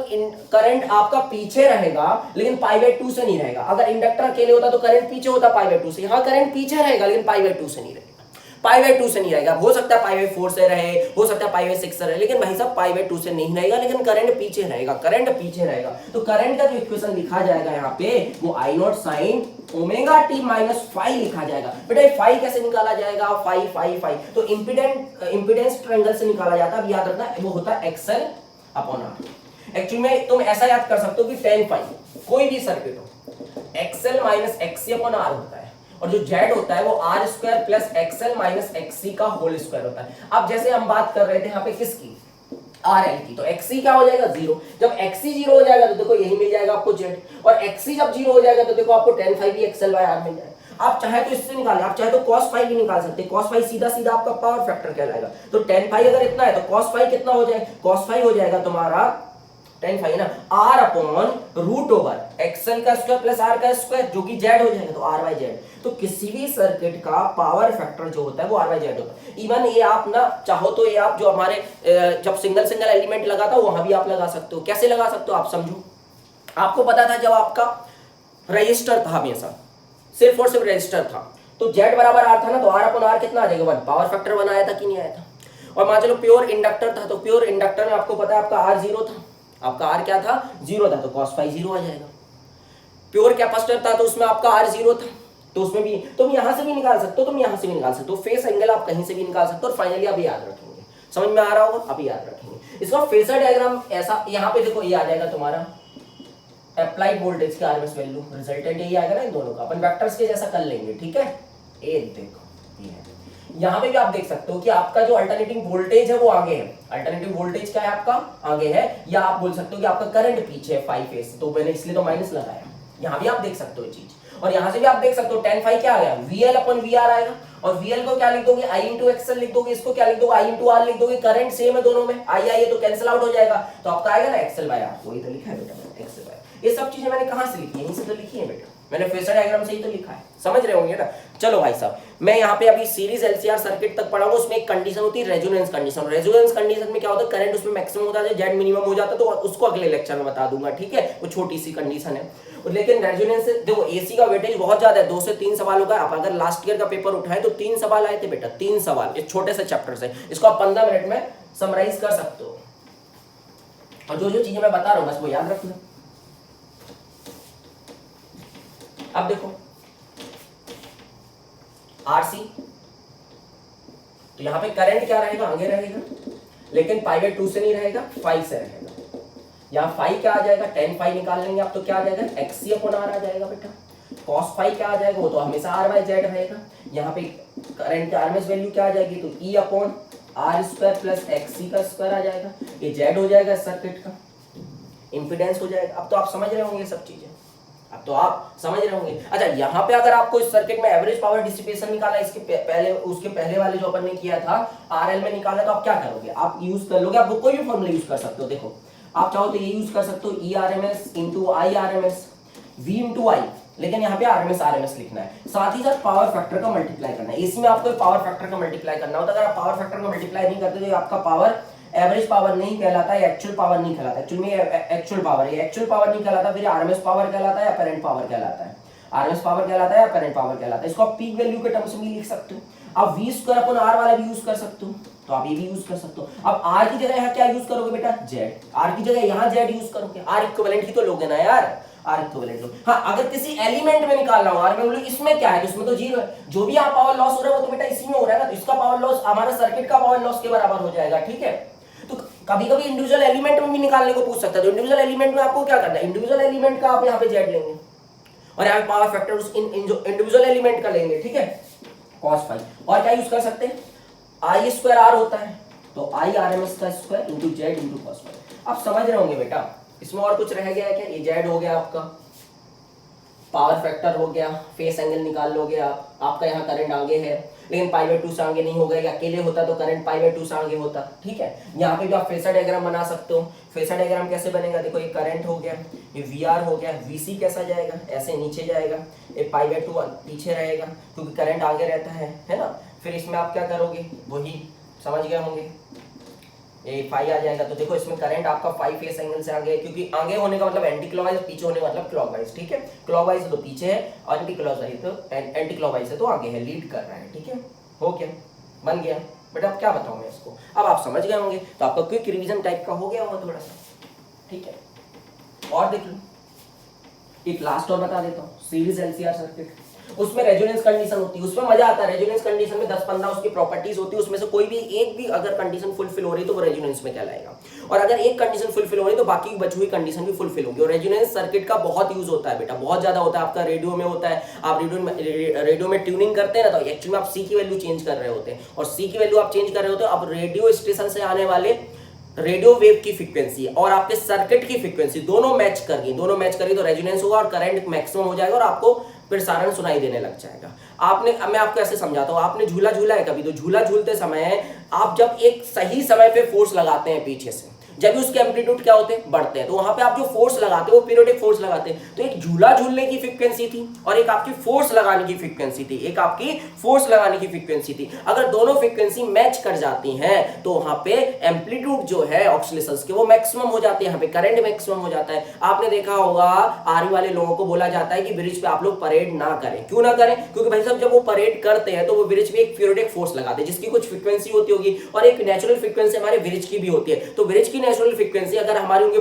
करंट आपका पीछे रहेगा लेकिन π/2 से नहीं रहेगा। अगर इंडक्टर अकेले होता तो करंट पीछे होता π/2 से, यहाँ करंट पीछे रहेगा लेकिन π/2 से नहीं रहेगा, π/2 से नहीं रहेगा, हो सकता है π/4 से रहे, हो सकता है π/6 से रहे, लेकिन भाई साहब π/2 से नहीं रहेगा, लेकिन करंट पीछे रहेगा, करंट पीछे रहेगा। तो करंट का जो इक्वेशन लिखा जाएगा यहाँ पे वो I0 sin omega t minus phi लिखा जाएगा। बेटा फाई कैसे निकाला जाएगा, फाई तो इंपीडेंस ट्रायंगल से निकाला जाता है, अब याद रखना वो होता है XL अपॉन R। एक्चुअली में तुम ऐसा याद कर सकते हो कि tan फाई कोई भी सर्किट हो XL minus XC upon R होता है, और जो Z होता है वो R square plus XL minus XC का होल स्क्वायर होता है। अब जैसे हम बात कर रहे थे यहाँ पे किसकी, RL की, तो XC क्या हो जाएगा 0, जब XC 0 हो जाएगा तो देखो यही मिल जाएगा आपको Z, और XC जब 0 हो जाएगा तो देखो आपको tan फाई भी XL बाय R मिल जाएगा। आप चाहे तो इससे निकालें, आप चाहे तो cos फाई भी निकाल सकते हैं, cos फाई सीधा सीधा आपका पावर फैक्टर कहलाएगा। तो tan फाई अगर इतना है तो cos फाई कितना हो जाएगा, cos फाई हो जाएगा तुम्हारा tan फाई ना R upon root over XL का स्क्वायर प्लस R का स्क्वायर, जो कि Z हो जाएगा, तो R बाय Z। तो किसी भी सर्किट का पावर फैक्टर जो होता है वो R बाय Z होता है। इवन ये आप ना चाहो तो ये आप जो हमारे जब सिंगल एलिमेंट लगा था वहां भी आप लगा सकते हो। कैसे लगा सकते हो आप समझो, आपको पता था जब आपका रजिस्टर था, हमेशा सिर्फ और सिर्फ रजिस्टर था, तो Z बराबर R था ना, तो R अपॉन R कितना आ जाएगा 1, पावर फैक्टर 1 आया था कि नहीं आया था। और मान चलो प्योर इंडक्टर था, तो प्योर इंडक्टर में आपको पता है आपका R 0 था, आपका R क्या था 0 था, तो cos फाई 0 आ जाएगा। प्योर कैपेसिटर था तो उसमें आपका R 0 था, तो उसमें भी तुम यहां से भी निकाल सकते हो, तुम यहां से भी निकाल सकते हो, फेस एंगल आप कहीं से भी निकाल सकते हो। और फाइनली आप याद रखेंगे, समझ में आ रहा होगा, अभी याद रखेंगे इसका फेजर डायग्राम ऐसा, यहाँ पे देखो ये आ जाएगा तुम्हारा अप्लाइड वोल्टेज की आरएमएस वैल्यू, रिजल्टेंट यही आएगा ना इन दोनों का, अपन वेक्टर्स के जैसा कर लेंगे, ठीक है। ये देखो ये है, यहाँ पे भी आप देख सकते हो कि आपका जो अल्टरनेटिंग वोल्टेज है वो आगे है, अल्टरनेटिव वोल्टेज क्या है आपका आगे है, या आप बोल सकते हो कि आपका करंट पीछे है 5 फेस, तो मैंने इसलिए तो माइनस लगाया। यहाँ भी आप देख सकते हो ये चीज, और यहाँ से भी आप देख सकते हो tan फाई क्या आ गया VL अपॉन VR आएगा, और VL को क्या लिख दोगे I इंटू XL लिख दोगे, इसको क्या लिख दोगे I इंटू R लिख दोगे, करंट सेम है दोनों में, आई तो कैंसिल आउट हो जाएगा, तो आपका आएगा ना XL बाय R, वही तो लिखा है बेटा XL बाय। ये सब चीजें मैंने कहां से लिखी है, यहीं से तो लिखी है बेटा, मैंने फेजर डायग्राम से ही तो लिखा है, समझ रहे होंगे ना। चलो भाई साहब, मैं यहाँ पे अभी सीरीज LCR सर्किट तक पढ़ाऊंगा, उसमें एक कंडीशन होती है रेजोनेंस कंडीशन। रेजोनेंस कंडीशन में क्या होता है, करंट उसमें मैक्सिमम होता है, जेड मिनिमम हो जाता है, तो उसको अगले लेक्चर में बता दूंगा, ठीक है, वो छोटी सी कंडीशन है। लेकिन रेजोनेंस देखो एसी का वेटेज बहुत ज्यादा है, 2 से 3 सवालों का। आप अगर लास्ट ईयर का पेपर उठाए तो 3 सवाल आए थे बेटा, 3 सवाल इस छोटे से चैप्टर से, इसको आप 15 मिनट में समराइज कर सकते हो, और जो जो चीजें मैं बता रहा हूं बस वो याद रखना। अब देखो आरसी, तो यहां पे करंट क्या रहेगा आगे रहेगा, लेकिन π/2 से नहीं रहेगा, फाई से रहेगा। यहाँ फाई क्या आ जाएगा, tan फाई निकाल लेंगे आप, तो क्या आ जाएगा XC अपॉन R आ जाएगा बेटा। cos फाई क्या आ जाएगा, वो तो हमेशा R बाय Z रहेगा। यहाँ पे करंट की आरएमएस वैल्यू क्या आ जाएगी, तो E upon R square plus XC का स्क्वायर आ जाएगा, ये जेड हो जाएगा सर्किट का इंपीडेंस हो जाएगा। अब तो आप समझ रहे होंगे सब चीजें, अब तो आप समझ रहे होंगे। अच्छा यहाँ पे अगर आपको इस सर्किट में एवरेज पावर डिसिपेशन निकाला, इसके पहले उसके पहले वाले जो अपन ने किया था आरएल में निकाला, तो आप क्या करोगे, आप यूज कर लोगे, आप कोई भी फॉर्मूला यूज कर सकते हो। देखो आप चाहो तो ये यूज कर सकते हो E R M S into I R M S V into I, लेकिन यहाँ पे आरएमएस लिखना है, साथ ही साथ पावर फैक्टर का मल्टीप्लाई करना है। इसी में आपको पावर फैक्टर का मल्टीप्लाई करना होता है। अगर आप पावर फैक्टर का मल्टीप्लाई नहीं करते तो आपका पावर एवरेज पावर नहीं कहलाता है, एक्चुअल पावर नहीं कहलाता। एक्चुअल में एक्चुअल पावर है, एक्चुअल पावर नहीं कहलाता, फिर आरएमएस पावर कहलाता है या अपरेंट पावर कहलाता है। आरएमएस पावर कहलाता है या अपरेंट पावर कहलाता है। इसको आप पीक वैल्यू के टर्म्स में लिख सकते हो। आप वी स्क्वायर अपन आर वाला भी यूज कर सकते हो, तो आप ये भी यूज कर सकते हो। अब आर की जगह यहाँ क्या यूज करोगे बेटा, जेड। आर की जगह यहाँ जेड यूज करोगे, आर इक्विवेलेंट ही तो लोगे ना यार, आर इक्विवेलेंट लो। हाँ अगर किसी एलिमेंट में निकालना हो आर में, बोलो इसमें क्या है, इसमें तो जीरो है, जो भी यहाँ पावर लॉस हो रहा है वो तो बेटा इसी में हो रहा है ना, तो इसका पावर लॉस हमारा सर्किट का पावर लॉस के बराबर हो जाएगा। ठीक है, तो कभी कभी इंडिविजुअल एलिमेंट में भी निकालने को पूछ सकता है, तो इंडिविजुअल एलिमेंट में आपको क्या करना है, इंडिविजुअल एलिमेंट का आप यहाँ पे जेड लेंगे और यहाँ पे पावर फैक्टर उस इंडिविजुअल एलिमेंट का लेंगे। ठीक है, cos फाई। और क्या यूज कर सकते हैं, आई स्क्वायर आर होता है, तो आई आर एम एस का square into Z into cos phi. आप समझ रहे होंगे बेटा, इसमें और कुछ रह गया है क्या, ये जेड हो गया आपका, पावर फैक्टर हो गया, फेस एंगल निकाल लोगे आप, आपका यहाँ करंट आगे है, लेकिन π/2 से आगे नहीं होगा, या अकेले होता तो करंट π/2 से आगे होता। ठीक है, यहाँ पे भी आप फेसर डायग्राम बना सकते हो। फेसर डायग्राम कैसे बनेगा, देखो ये करंट हो गया, ये VR हो गया, VC कैसा जाएगा, ऐसे नीचे जाएगा, ये π/2 पीछे रहेगा क्योंकि करंट आगे रहता है ना। फिर इसमें आप क्या करोगे, वही समझ गए होंगे, ये फाई आ जाएगा। तो देखो इसमें करंट आपका फाई फेस एंगल से आगे है, क्योंकि आगे होने का मतलब एंटी क्लॉकवाइज, पीछे होने का मतलब क्लॉकवाइज। ठीक है, क्लॉकवाइज तो पीछे है और एंटी क्लॉकवाइज है तो आगे है, लीड कर रहा है। ठीक है, हो गया, बन गया बेटा। अब क्या बताऊं मैं इसको, अब आप समझ गए होंगे, तो आपका क्विक रिवीजन टाइप का हो गया होगा थोड़ा सा। ठीक है, और देख लो, एक लास्ट और बता देता हूँ, सीरीज एलसीआर सर्किट, उसमें रेजोनेंस कंडीशन होती है, उसमें मजा आता है। रेजोनेंस कंडीशन में 10-15 उसकी प्रॉपर्टीज होती है, उसमें से कोई भी एक भी अगर कंडीशन फुलफिल हो रही तो वो रेजोनेंस में कहलाएगा, और अगर एक कंडीशन फुलफिल हो रही तो बाकी बची हुई कंडीशन भी फुलफिल होगी। और रेजोनेंस सर्किट का बहुत यूज होता है बेटा, बहुत ज्यादा होता है। आपका रेडियो में होता है, आप रेडियो में ट्यूनिंग करते हैं ना, तो एक्चुअली आप सी की वैल्यू चेंज कर रहे होते हैं, और सी की वैल्यू आप चेंज कर रहे होते हो। अब रेडियो स्टेशन से आने वाले रेडियो वेव की फ्रीक्वेंसी और आपके सर्किट की फ्रीक्वेंसी दोनों मैच करेगी तो रेजोनेंस होगा और करंट मैक्सिमम हो जाएगा और आपको प्रसारण सुनाई देने लग जाएगा। मैं आपको ऐसे समझाता हूं, आपने झूला झूला है कभी, तो झूला झूलते समय आप जब एक सही समय पे फोर्स लगाते हैं पीछे से, जब भी उसके एम्पलीट्यूड क्या होते हैं, बढ़ते हैं, तो वहां पे आप जो फोर्स लगाते हो वो पीरियोडिक फोर्स लगाते हैं। तो एक झूला झूलने की फ्रीक्वेंसी थी और एक आपकी फोर्स लगाने की फ्रीक्वेंसी थी, अगर दोनों फ्रीक्वेंसी मैच कर जाती हैं तो वहां पे एम्पलीट्यूड जो है ऑक्सीलेशंस के वो मैक्सिमम हो जाते हैं, यहाँ पे करंट मैक्सिमम हो जाता है। आपने देखा होगा आर्मी वाले लोगों को बोला जाता है कि ब्रिज पे आप लोग परेड ना करें। क्यों ना करें, क्योंकि भाई साहब जब वो परेड करते हैं तो वो ब्रिज पे एक पीरियोडिक फोर्स लगाते हैं जिसकी कुछ फ्रीक्वेंसी होती होगी और एक नेचुरल फ्रीक्वेंसी हमारे ब्रिज की भी होती है। तो ब्रिज की नेचुरल फ्रीक्वेंसी अगर हमारी उनके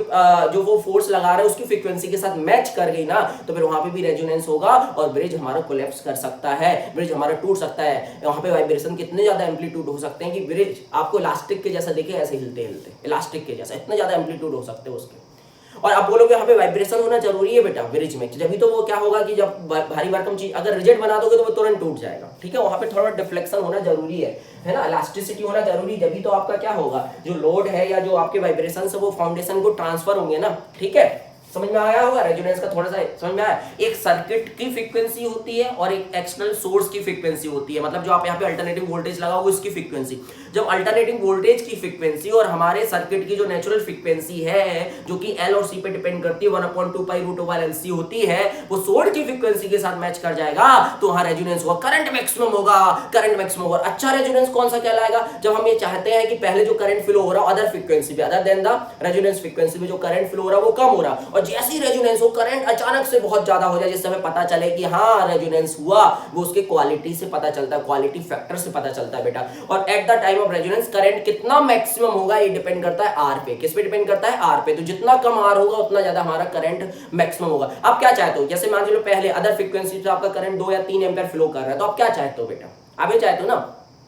जो वो फोर्स लगा रहे हैं उसकी फ्रीक्वेंसी के साथ मैच कर गई ना, तो फिर वहां पे भी रेजोनेंस होगा और ब्रिज हमारा कोलैप्स कर सकता है, ब्रिज हमारा टूट सकता है। वहां पे वाइब्रेशन कितने ज्यादा एम्पलीट्यूड हो सकते हैं कि ब्रिज आपको इलास्टिक के जैसा दिखे, ऐसे हिलते इलास्टिक के जैसा, इतने ज्यादा एम्पलीट्यूड हो सकते हैं उसके। और आप बोलोगे यहाँ पे वाइब्रेशन होना जरूरी है बेटा ब्रिज में, जब तो वो क्या होगा कि जब भारी भरकम चीज अगर रिजिड बना दोगे तो वो तुरंत टूट जाएगा। ठीक है, वहां पे थोड़ा डिफ्लेक्शन होना जरूरी है ना, इलास्टिसिटी होना जरूरी, जब तो आपका क्या होगा, जो लोड है या जो आपके वाइब्रेशन है वो फाउंडेशन को ट्रांसफर होंगे ना। ठीक है, समझ में आया होगा, रेजोनेंस का थोड़ा सा समझ में आया। एक सर्किट की फ्रीक्वेंसी होती है और एक एक्सटर्नल सोर्स की फ्रीक्वेंसी होती है, मतलब जो आप यहाँ पे अल्टरनेटिंग वोल्टेज लगाओ उसकी फ्रीक्वेंसी। जब अल्टरनेटिंग वोल्टेज की फ्रीक्वेंसी और हमारे सर्किट की जो नेचुरल फ्रीक्वेंसी है जो कि L और C पे डिपेंड करती है, 1/2 पाई रूट ओवर LC होती है, वो सोर्स की फ्रीक्वेंसी के साथ मैच कर जाएगा तो वहां रेजोनेंस होगा, करंट मैक्सिमम होगा। अच्छा रेजोनेंस कौन सा कहलाएगा, जब हम ये चाहते हैं कि पहले जो करंट फ्लो हो रहा है अदर फ्रीक्वेंसी पे, other than the resonance frequency में जो करंट फ्लो हो रहा है वो कम हो रहा है, और जैसी रेजोनेंस हो करंट अचानक से बहुत ज्यादा हो जाए, जिससे हमें पता चले कि हाँ रेजोनेंस हुआ, वो उसके क्वालिटी से पता चलता है, क्वालिटी फैक्टर से पता चलता है बेटा। और at the time of resonance current कितना मैक्सिमम होगा ये डिपेंड करता है आर पे। किस पे डिपेंड करता है, आर पे। तो जितना कम आर होगा उतना ज्यादा हमारा करंट मैक्सिमम होगा। आप क्या चाहते हो, जैसे मान लो पहले अदर फ्रीक्वेंसी से आपका करंट 2 या 3 एम्पीयर फ्लो कर रहा है, तो आप क्या चाहते हो बेटा, आप ये चाहते हो ना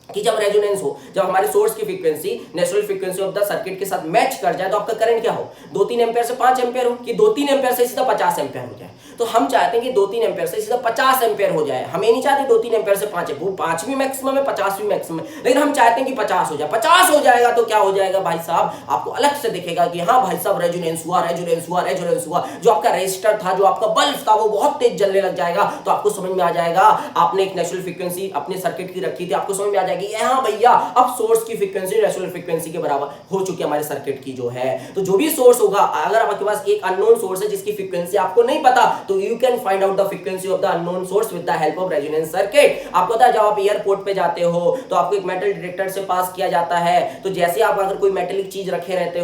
कि जब रेजोनेंस हो, जब हमारे सोर्स की frequency natural frequency of the circuit के साथ मैच कर जाए तो आपका करंट क्या हो, 2-3 एम्पेयर से 5 एम्पेयर हो, कि 2-3 एम्पेयर से सीधा 50 एम्पेयर हो जाए। तो हम चाहते हैं कि 2-3 एम्पेयर से सीधा 50 एम्पेयर हो जाए। हम ये नहीं चाहते 2-3 एम्पेयर से 5 एम्पेयर, 5 भी मैक्सिमम है, 50 भी मैक्सिमम है, लेकिन हम चाहते हैं कि 50 हो जाए। 50 हो जाएगा तो क्या हो जाएगा भाई साहब, आपको अलग से दिखेगा कि हाँ भाई साहब रेजोनेंस हुआ, रेजोनेंस हुआ, रेजोनेंस हुआ। जो आपका रेजिस्टर था, जो आपका बल्ब था, वो बहुत तेज जलने लग जाएगा। तो आपको समझ में आ जाएगा, आपने एक नेचुरल फ्रीक्वेंसी अपने सर्किट की रखी थी, आपको समझ में आ जाएगी हाँ भैया अब सोर्स की फ्रीक्वेंसी नेचुरल फ्रीक्वेंसी के बराबर हो चुकी है हमारे सर्किट की जो है। तो जो भी सोर्स होगा, अगर आपके पास एक अननोन सोर्स है जिसकी फ्रीक्वेंसी आपको नहीं पता, तो you can find out the frequency of the unknown source with the help of resonance circuit. आपको पता है जब आप एयरपोर्ट पे जाते हो तो आपको एक मेटल डिटेक्टर से पास किया जाता है, तो जैसे आप अगर कोई मेटेलिक चीज रखे रहते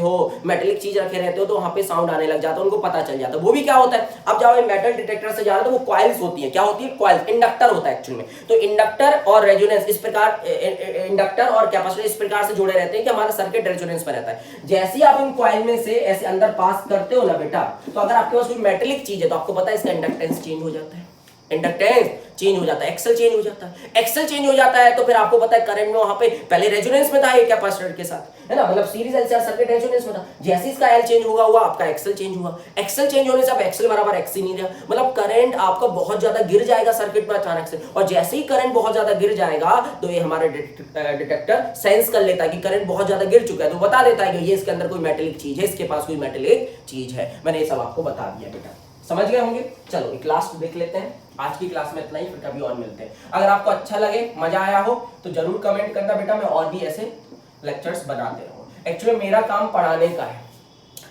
हो तो वहां पे साउंड आने लग जाता है, उनको पता चल जाता है। वो भी क्या होता है, अब जब मेटल डिटेक्टर से जा रहे हो तो वो कॉइल्स होती है, क्या होती है, कॉइल्स, इंडक्टर होता है एक्चुअली में। तो इंडक्टर और रेजोनेंस इस प्रकार, इंडक्टर और कैपेसिटर इस प्रकार से जुड़े रहते हैं कि हमारा सर्किट रेजोनेंस पर रहता है। जैसे ही आप इन कॉइल में से ऐसे अंदर पास करते हो ना बेटा, तो अगर आपके पास कोई मेटेलिक चीज है तो आपको पता है इसका इंडक्टेंस चेंज हो जाता है, इंडक्टेंस चेंज हो जाता है, एक्सेल चेंज हो जाता है, एक्सेल चेंज हो जाता है। तो फिर आपको पता है करंट में वहां पे पहले रेजोनेंस में था ये कैपेसिटर के साथ, है ना, मतलब सीरीज एलसीआर सर्किट रेजोनेंस में था। जैसे इसका एल चेंज हुआ आपका एक्सेल चेंज हुआ, एक्सेल चेंज होने से अब एक्सेल बराबर एक्सी नहीं रहा, मतलब करंट आपका बहुत ज्यादा गिर जाएगा सर्किट में अचानक से। और जैसे ही करंट बहुत ज्यादा गिर जाएगा तो ये हमारा डिटेक्टर सेंस कर लेता है कि करंट बहुत ज्यादा गिर चुका है, तो बता देता है कि ये इसके अंदर कोई मेटेलिक चीज है, इसके पास कोई मेटेलिक चीज है। मैंने ये सब आपको बता दिया बेटा, समझ गए होंगे। चलो एक क्लास देख लेते हैं, आज की क्लास में इतना ही, फिर कभी और मिलते हैं। अगर आपको अच्छा लगे, मजा आया हो तो जरूर कमेंट करना बेटा, मैं और भी ऐसे लेक्चर्स बनाते रहूं। एक्चुअली मेरा काम पढ़ाने का है,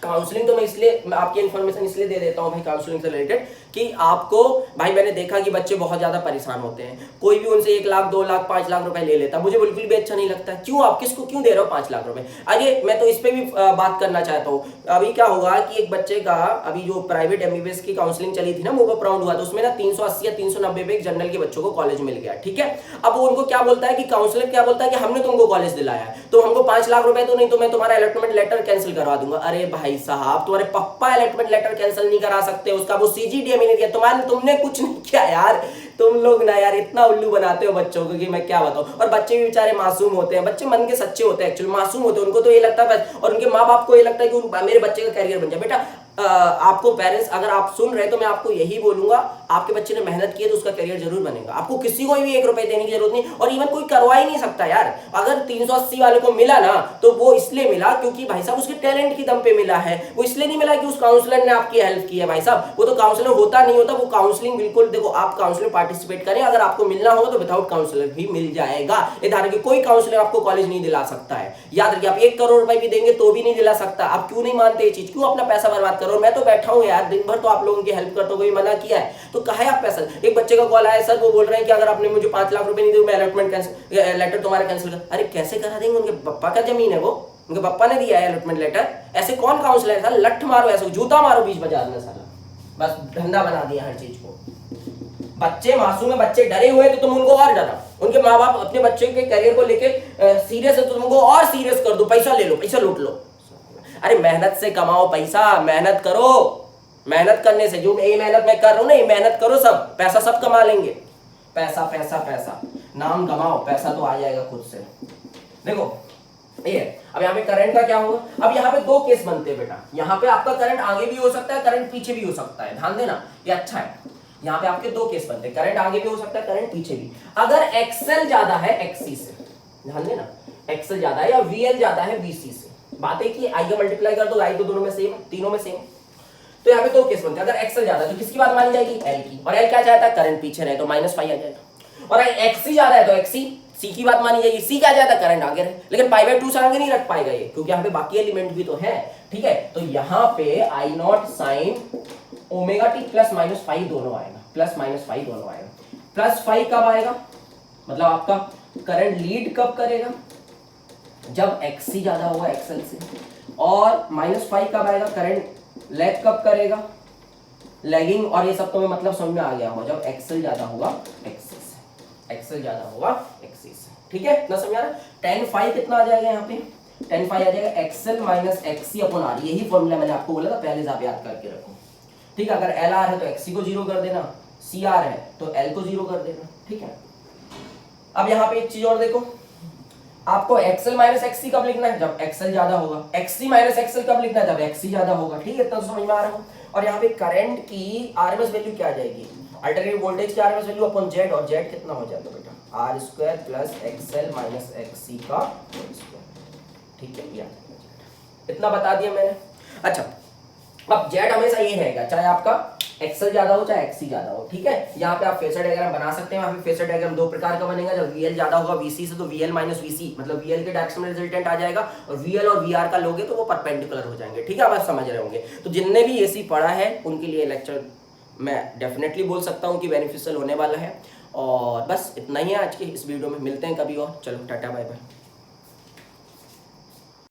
काउंसलिंग तो मैं इसलिए आपकी इन्फॉर्मेशन इसलिए दे देता हूं भाई काउंसलिंग से रिलेटेड कि आपको, भाई मैंने देखा कि बच्चे बहुत ज्यादा परेशान होते हैं, कोई भी उनसे 1 लाख 2 लाख 5 लाख रुपए ले लेता, मुझे बिल्कुल भी अच्छा नहीं लगता। क्यों, आप किसको क्यों दे रहे हो 5 लाख रुपए? अरे मैं तो इस पे भी बात करना चाहता हूँ। अभी क्या होगा कि एक बच्चे का, अभी जो प्राइवेट एमबीबीएस की काउंसलिंग चली थी ना, मूव अप राउंड हुआ, तो उसमें ना 380 या 390 पे एक जनरल के बच्चों को कॉलेज मिल गया, ठीक है। अब वो उनको क्या बोलता है कि काउंसलर क्या बोलता है कि हमने तुमको कॉलेज दिलाया, तो हमको 5 लाख रुपए तो नहीं, तो मैं तुम्हारा अलॉटमेंट लेटर कैंसिल करवा दूंगा। अरे भाई साहब, तुम्हारे पप्पा अलॉटमेंट लेटर कैंसिल नहीं करा सकते, उसका वो सीजीडीएम नहीं दिया, तुमने कुछ नहीं किया यार। तुम लोग ना यार इतना उल्लू बनाते हो बच्चों को कि मैं क्या बताऊं। और बच्चे भी बेचारे मासूम होते हैं, बच्चे मन के सच्चे होते हैं, एक्चुअली मासूम होते हैं, उनको तो ये लगता है बस, और उनके माँ बाप को ये लगता है कि मेरे बच्चे का कैरियर बन जाए। बेटा आपको पेरेंट्स अगर आप सुन रहे तो मैं आपको यही बोलूंगा, आपके बच्चे ने मेहनत की है तो उसका करियर जरूर बनेगा। आपको किसी को भी 1 रुपए देने की जरूरत नहीं, और इवन कोई करवा ही नहीं सकता यार। अगर 380 वाले को मिला ना तो वो इसलिए मिला क्योंकि भाई साहब उसके टैलेंट की दम पे मिला है, वो इसलिए नहीं मिला कि उस काउंसलर ने आपकी हेल्प की है। भाई साहब वो तो काउंसलर होता नहीं होता, वो काउंसलिंग बिल्कुल, देखो आप काउंसलिंग पार्टिसिपेट करें, अगर आपको मिलना हो तो विदाउट काउंसलर भी मिल जाएगा। इधर की कोई काउंसलर आपको कॉलेज नहीं दिला सकता है, याद रखिए। आप 1 करोड़ रुपए भी देंगे तो भी नहीं दिला सकता। आप क्यों नहीं मानते ये चीज, क्यों अपना पैसा बर्बाद करो? मैं तो बैठा हूं यार दिन भर, तो आप लोगों की हेल्प करता हूं, कोई मना किया है तो कहा है आप पैसा। एक बच्चे का कॉल आया, सर वो बोल रहे हैं कि अगर आपने मुझे 5 लाख रुपए नहीं दिए मैं अलॉटमेंट कैंसिल, लेटर तुम्हारा कैंसिल कर। अरे कैसे करा देंगे, उनके पापा का जमीन है वो, उनके पापा ने दिया है अलॉटमेंट लेटर। ऐसे कौन काउंसलर है? लठ मारो, ऐसे जूता मारो बीच बाजार में साला, बस धंधा बना दिया हर चीज को। बच्चे मासूम है, बच्चे डरे हुए तो तुम उनको और डरा। उनके माँ बाप अपने बच्चे के करियर को लेके सीरियस है तो तुम उनको और सीरियस कर दो, पैसा ले लो, पैसा लूट लो। अरे मेहनत से कमाओ पैसा, मेहनत करो, मेहनत करने से, जो ये मेहनत मैं कर रहा हूं ना, ये मेहनत करो, सब पैसा सब कमा लेंगे। पैसा पैसा पैसा, नाम कमाओ, पैसा तो आ जाएगा खुद से। देखो ये अब यहाँ पे करंट का क्या होगा, अब यहाँ पे 2 केस बनते हैं बेटा। यहाँ पे आपका करंट आगे भी हो सकता है, करंट पीछे भी हो सकता है, ध्यान देना ये अच्छा है। यहाँ पे आपके 2 केस बनते हैं, करंट आगे भी हो सकता है, करंट पीछे भी। अगर एक्सएल ज्यादा है एक्सी से, ध्यान देना, एक्सएल ज्यादा है या वीएल ज्यादा है वीसी से, बात है कि आई का मल्टीप्लाई कर दो, आई तो दोनों में सेम, तीनों में सेम। तो यहाँ पे 2 केस बनते हैं। अगर एक्सएल ज्यादा है तो किसकी बात मानी जाएगी, एल की, और एल क्या चाहता है, करंट पीछे रहे तो -5 आ जाएगा। और एक्सी ज्यादा है तो एक्सी, सी की बात मानी जाएगी, सी क्या चाहता है, करंट आगे रहे, लेकिन π/2 से आगे नहीं रख पाएगा ये, क्योंकि यहाँ पे बाकी एलिमेंट भी तो है, ठीक है। तो यहाँ पे आई नॉट साइन ओमेगा टी +-5 दोनों आएगा, +-5 दोनों आएगा। +5 कब आएगा, मतलब आपका करंट लीड कब करेगा, जब एक्सी ज्यादा होगा एक्सएल से, और -5 कब आएगा, करंट लैग कब करेगा, लैगिंग। और ये सब तो मतलब समझ में आ गया होगा, जब एक्सएल ज्यादा होगा एक्सी से, एक्सएल ज्यादा होगा एक्सी से, ठीक है ना, समझ आ रहा है। tan phi कितना आ जाएगा यहाँ पे, tan phi आ जाएगा एक्सएल - XC/R, यही फॉर्मूला मैंने आपको बोला था पहले से, आप याद करके रखो, ठीक है। अगर LR है तो XC को 0 कर देना, CR है तो L को 0 कर देना, ठीक है। अब यहाँ पे एक चीज और देखो, आपको एक्सएल माइनस एक्ससी कब लिखना है, जब एक्सएल ज्यादा होगा। एक्ससी माइनस एक्सएल कब लिखना है, जब एक्ससी ज्यादा होगा। ठीक है, इतना तो समझ में आ रहा हो। और यहाँ पे करंट की आरएमएस वैल्यू क्या आ जाएगी, अल्टरनेटिव वोल्टेज की आरएमएस वैल्यू अपॉन जेड, और जेड कितना हो जाता है बेटा, R square plus XL minus XC का होल स्क्वायर। ठीक है, इतना बता दिया मैंने। अच्छा, अब जेड हमेशा ये रहेगा, चाहे आपका एक्सएल ज्यादा हो चाहे एक्ससी ज्यादा हो। ठीक है, यहाँ पे आप फेसर डायग्राम बना सकते हैं। यहाँ पे फेसर डायग्राम दो प्रकार का बनेगा, जब वीएल ज्यादा होगा वीसी से तो वीएल माइनस वीसी, मतलब वीएल के डायरेक्शन में रिजल्टेंट आ जाएगा, और वीएल और वीआर का लोगे तो वो परपेंडिकुलर हो जाएंगे। ठीक है, आप समझ रहे होंगे। तो जिनने भी एसी पढ़ा है उनके लिए लेक्चर मैं डेफिनेटली बोल सकता हूँ कि बेनिफिशियल होने वाला है। और बस इतना ही है आज के इस वीडियो में, मिलते हैं कभी और। चलो टाटा बाय बाय।